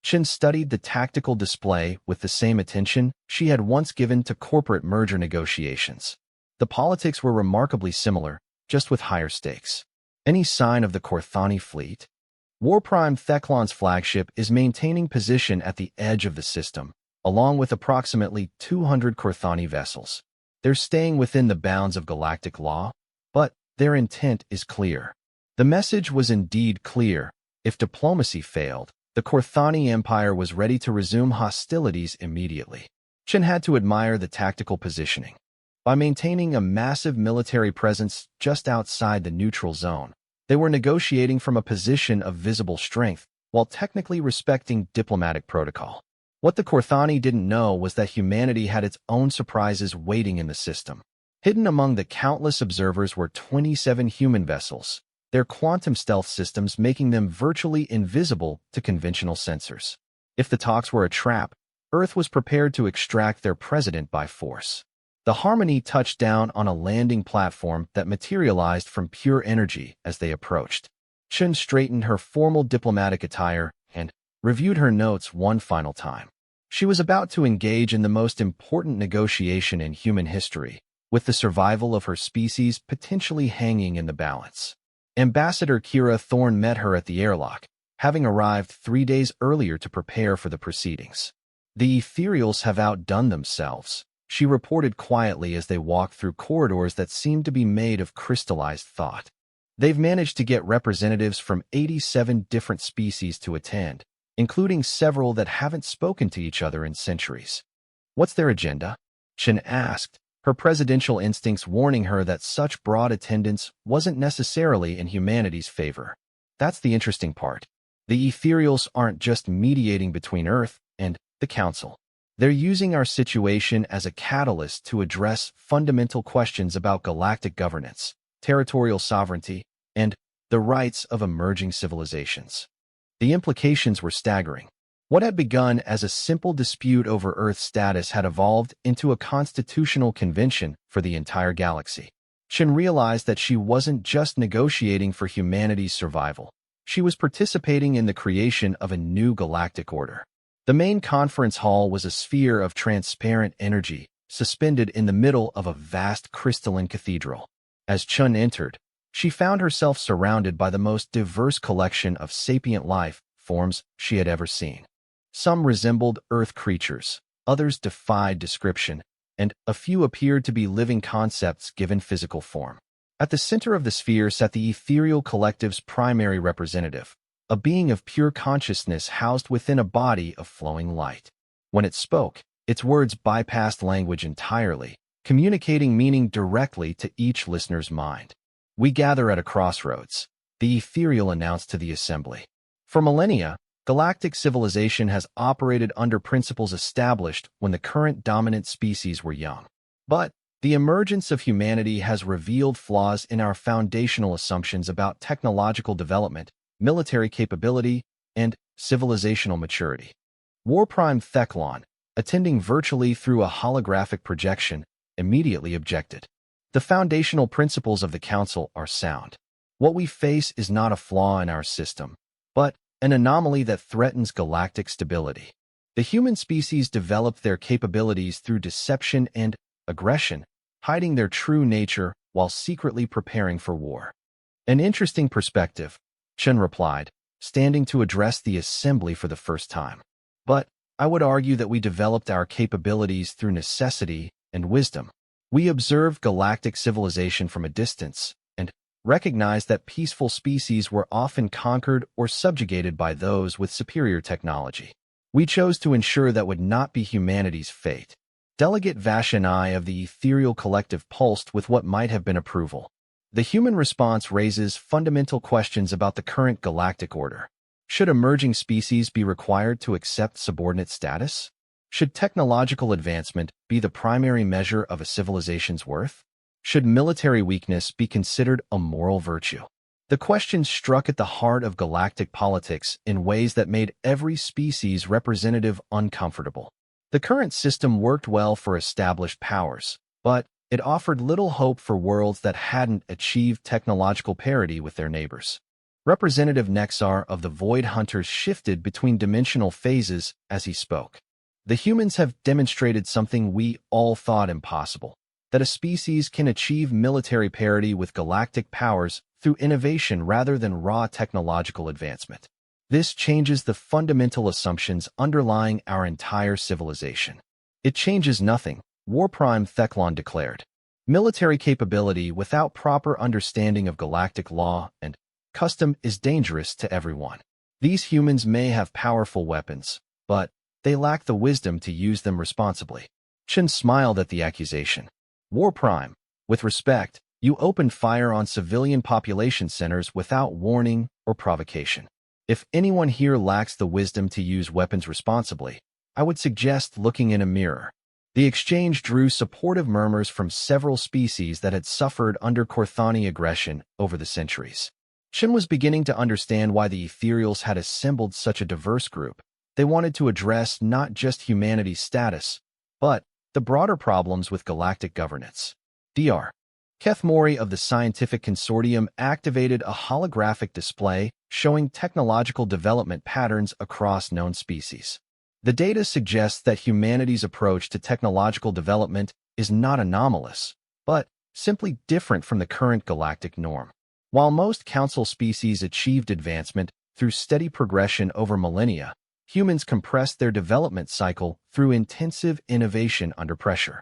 Speaker 1: Chen studied the tactical display with the same attention she had once given to corporate merger negotiations. The politics were remarkably similar, just with higher stakes. Any sign of the Korthani fleet? Warprime Theclon's flagship is maintaining position at the edge of the system, along with approximately 200 Korthani vessels. They're staying within the bounds of galactic law, but their intent is clear. The message was indeed clear. If diplomacy failed, the Korthani Empire was ready to resume hostilities immediately. Chen had to admire the tactical positioning. By maintaining a massive military presence just outside the neutral zone, they were negotiating from a position of visible strength while technically respecting diplomatic protocol. What the Korthani didn't know was that humanity had its own surprises waiting in the system. Hidden among the countless observers were 27 human vessels, their quantum stealth systems making them virtually invisible to conventional sensors. If the talks were a trap, Earth was prepared to extract their president by force. The Harmony touched down on a landing platform that materialized from pure energy as they approached. Chen straightened her formal diplomatic attire and reviewed her notes one final time. She was about to engage in the most important negotiation in human history, with the survival of her species potentially hanging in the balance. Ambassador Kira Thorne met her at the airlock, having arrived 3 days earlier to prepare for the proceedings. The ethereals have outdone themselves, she reported quietly as they walked through corridors that seemed to be made of crystallized thought. They've managed to get representatives from 87 different species to attend, including several that haven't spoken to each other in centuries. What's their agenda? Chen asked, her presidential instincts warning her that such broad attendance wasn't necessarily in humanity's favor. That's the interesting part. The ethereals aren't just mediating between Earth and the Council. They're using our situation as a catalyst to address fundamental questions about galactic governance, territorial sovereignty, and the rights of emerging civilizations. The implications were staggering. What had begun as a simple dispute over Earth's status had evolved into a constitutional convention for the entire galaxy. Chen realized that she wasn't just negotiating for humanity's survival. She was participating in the creation of a new galactic order. The main conference hall was a sphere of transparent energy, suspended in the middle of a vast crystalline cathedral. As Chen entered, she found herself surrounded by the most diverse collection of sapient life forms she had ever seen. Some resembled Earth creatures, others defied description, and a few appeared to be living concepts given physical form. At the center of the sphere sat the ethereal collective's primary representative, a being of pure consciousness housed within a body of flowing light. When it spoke, its words bypassed language entirely, communicating meaning directly to each listener's mind. "We gather at a crossroads," the ethereal announced to the assembly. For millennia, galactic civilization has operated under principles established when the current dominant species were young. But the emergence of humanity has revealed flaws in our foundational assumptions about technological development, military capability, and civilizational maturity. Warprime Theclon, attending virtually through a holographic projection, immediately objected. The foundational principles of the Council are sound. What we face is not a flaw in our system, but an anomaly that threatens galactic stability. The human species developed their capabilities through deception and aggression, hiding their true nature while secretly preparing for war. An interesting perspective, Chen replied, standing to address the assembly for the first time. But I would argue that we developed our capabilities through necessity and wisdom. We observed galactic civilization from a distance and recognized that peaceful species were often conquered or subjugated by those with superior technology. We chose to ensure that would not be humanity's fate. Delegate Vashani of the ethereal collective pulsed with what might have been approval. The human response raises fundamental questions about the current galactic order. Should emerging species be required to accept subordinate status? Should technological advancement be the primary measure of a civilization's worth? Should military weakness be considered a moral virtue? The question struck at the heart of galactic politics in ways that made every species representative uncomfortable. The current system worked well for established powers, but it offered little hope for worlds that hadn't achieved technological parity with their neighbors. Representative Nexar of the Void Hunters shifted between dimensional phases as he spoke. The humans have demonstrated something we all thought impossible, that a species can achieve military parity with galactic powers through innovation rather than raw technological advancement. This changes the fundamental assumptions underlying our entire civilization. It changes nothing, Warprime Theclon declared. Military capability without proper understanding of galactic law and custom is dangerous to everyone. These humans may have powerful weapons, but they lack the wisdom to use them responsibly. Chen smiled at the accusation. Warprime, with respect, you opened fire on civilian population centers without warning or provocation. If anyone here lacks the wisdom to use weapons responsibly, I would suggest looking in a mirror. The exchange drew supportive murmurs from several species that had suffered under Corthani aggression over the centuries. Chen was beginning to understand why the ethereals had assembled such a diverse group. They wanted to address not just humanity's status, but the broader problems with galactic governance. Dr. Keth Mori of the Scientific Consortium activated a holographic display showing technological development patterns across known species. The data suggests that humanity's approach to technological development is not anomalous, but simply different from the current galactic norm. While most council species achieved advancement through steady progression over millennia, humans compressed their development cycle through intensive innovation under pressure.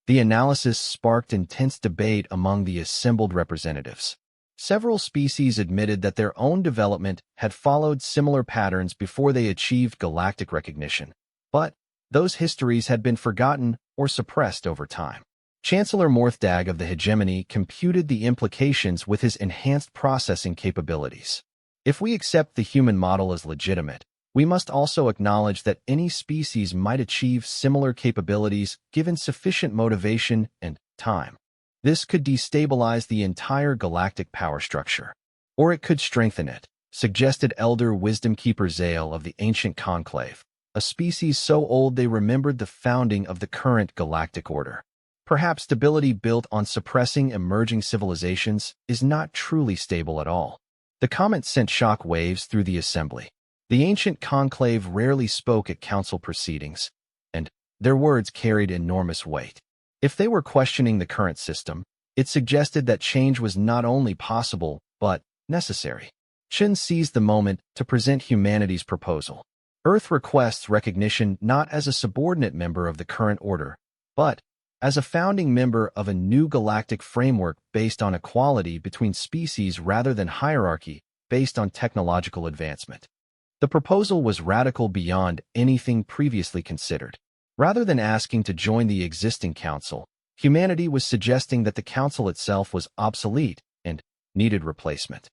Speaker 1: The analysis sparked intense debate among the assembled representatives. Several species admitted that their own development had followed similar patterns before they achieved galactic recognition, but those histories had been forgotten or suppressed over time. Chancellor Morthdag of the hegemony computed the implications with his enhanced processing capabilities. If we accept the human model as legitimate, we must also acknowledge that any species might achieve similar capabilities given sufficient motivation and time. This could destabilize the entire galactic power structure, or it could strengthen it, suggested Elder Wisdom Keeper Zale of the Ancient Conclave, a species so old they remembered the founding of the current galactic order. Perhaps stability built on suppressing emerging civilizations is not truly stable at all. The comment sent shock waves through the assembly. The Ancient Conclave rarely spoke at council proceedings, and their words carried enormous weight. If they were questioning the current system, it suggested that change was not only possible, but necessary. Chen seized the moment to present humanity's proposal. Earth requests recognition not as a subordinate member of the current order, but as a founding member of a new galactic framework based on equality between species rather than hierarchy based on technological advancement. The proposal was radical beyond anything previously considered. Rather than asking to join the existing council, humanity was suggesting that the council itself was obsolete and needed replacement.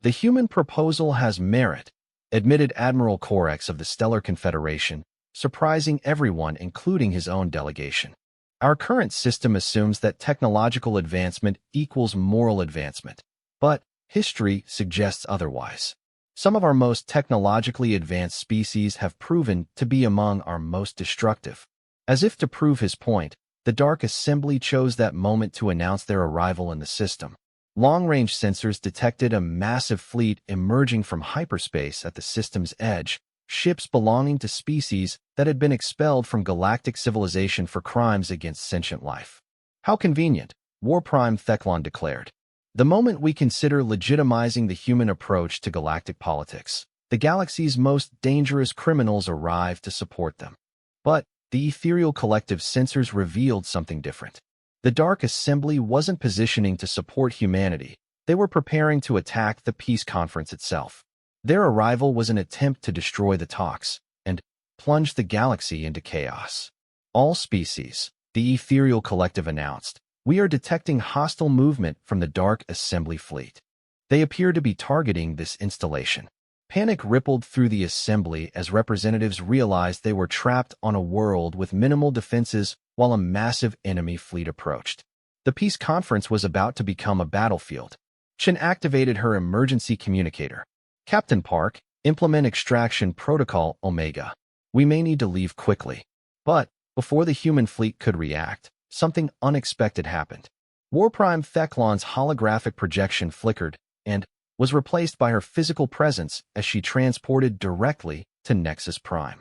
Speaker 1: The human proposal has merit, admitted Admiral Corex of the Stellar Confederation, surprising everyone including his own delegation. Our current system assumes that technological advancement equals moral advancement, but history suggests otherwise. Some of our most technologically advanced species have proven to be among our most destructive. As if to prove his point, the Dark Assembly chose that moment to announce their arrival in the system. Long-range sensors detected a massive fleet emerging from hyperspace at the system's edge, ships belonging to species that had been expelled from galactic civilization for crimes against sentient life. How convenient, War Prime Theclon declared. The moment we consider legitimizing the human approach to galactic politics, the galaxy's most dangerous criminals arrive to support them. But the ethereal collective sensors revealed something different. The Dark Assembly wasn't positioning to support humanity. They were preparing to attack the peace conference itself. Their arrival was an attempt to destroy the talks and plunge the galaxy into chaos. All species, the ethereal collective announced, we are detecting hostile movement from the Dark Assembly fleet. They appear to be targeting this installation. Panic rippled through the assembly as representatives realized they were trapped on a world with minimal defenses while a massive enemy fleet approached. The peace conference was about to become a battlefield. Chen activated her emergency communicator. Captain Park, implement extraction protocol Omega. We may need to leave quickly. But before the human fleet could react, something unexpected happened. War Prime Theclon's holographic projection flickered and was replaced by her physical presence as she transported directly to Nexus Prime.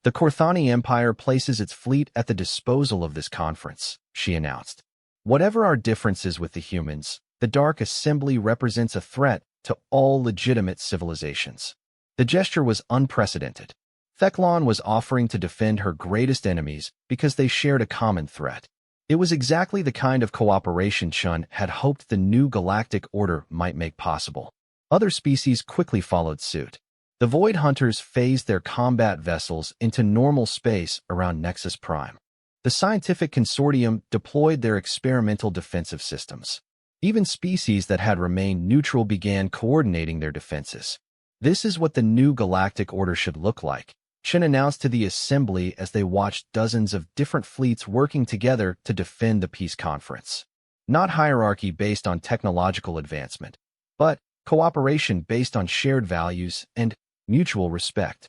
Speaker 1: The Korthani Empire places its fleet at the disposal of this conference, she announced. Whatever our differences with the humans, the Dark Assembly represents a threat to all legitimate civilizations. The gesture was unprecedented. Theclon was offering to defend her greatest enemies because they shared a common threat. It was exactly the kind of cooperation Chun had hoped the new galactic order might make possible. Other species quickly followed suit. The Void Hunters phased their combat vessels into normal space around Nexus Prime. The scientific consortium deployed their experimental defensive systems. Even species that had remained neutral began coordinating their defenses. This is what the new galactic order should look like, Chen announced to the assembly as they watched dozens of different fleets working together to defend the peace conference. Not hierarchy based on technological advancement, but cooperation based on shared values and mutual respect.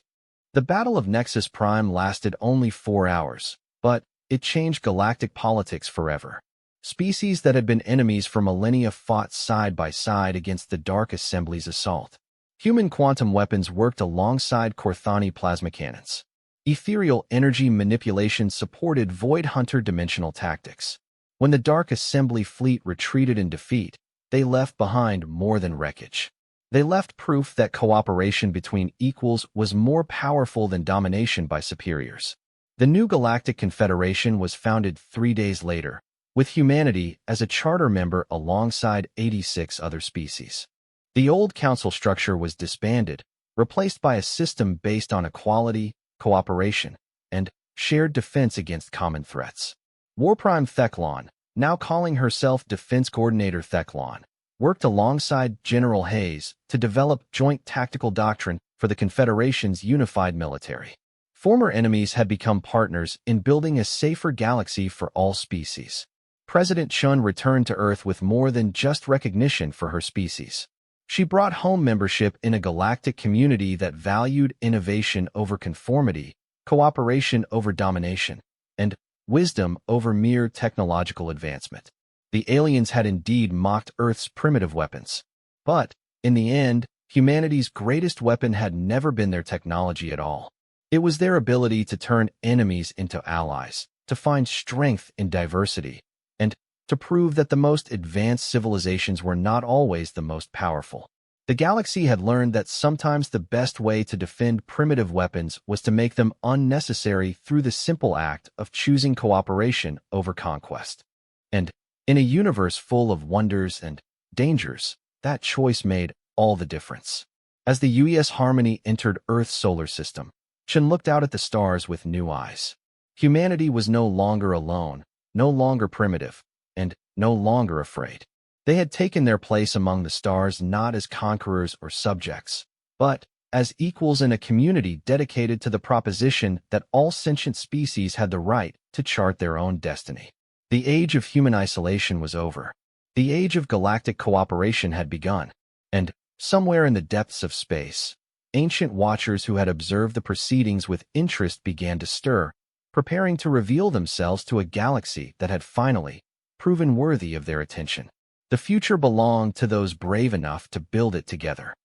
Speaker 1: The Battle of Nexus Prime lasted only 4 hours, but it changed galactic politics forever. Species that had been enemies for millennia fought side by side against the Dark Assembly's assault. Human quantum weapons worked alongside Korthani plasma cannons. Ethereal energy manipulation supported Void Hunter dimensional tactics. When the Dark Assembly fleet retreated in defeat, they left behind more than wreckage. They left proof that cooperation between equals was more powerful than domination by superiors. The new Galactic Confederation was founded 3 days later, with humanity as a charter member alongside 86 other species. The old council structure was disbanded, replaced by a system based on equality, cooperation, and shared defense against common threats. Warprime Theclon, now calling herself Defense Coordinator Theclon, worked alongside General Hayes to develop joint tactical doctrine for the Confederation's unified military. Former enemies had become partners in building a safer galaxy for all species. President Chun returned to Earth with more than just recognition for her species. She brought home membership in a galactic community that valued innovation over conformity, cooperation over domination, and wisdom over mere technological advancement. The aliens had indeed mocked Earth's primitive weapons. But, in the end, humanity's greatest weapon had never been their technology at all. It was their ability to turn enemies into allies, to find strength in diversity, and to prove that the most advanced civilizations were not always the most powerful. The galaxy had learned that sometimes the best way to defend primitive weapons was to make them unnecessary through the simple act of choosing cooperation over conquest. And, in a universe full of wonders and dangers, that choice made all the difference. As the UES Harmony entered Earth's solar system, Chen looked out at the stars with new eyes. Humanity was no longer alone, no longer primitive, and no longer afraid. They had taken their place among the stars not as conquerors or subjects, but as equals in a community dedicated to the proposition that all sentient species had the right to chart their own destiny. The age of human isolation was over. The age of galactic cooperation had begun, and somewhere in the depths of space, ancient watchers who had observed the proceedings with interest began to stir, preparing to reveal themselves to a galaxy that had finally proven worthy of their attention. The future belonged to those brave enough to build it together.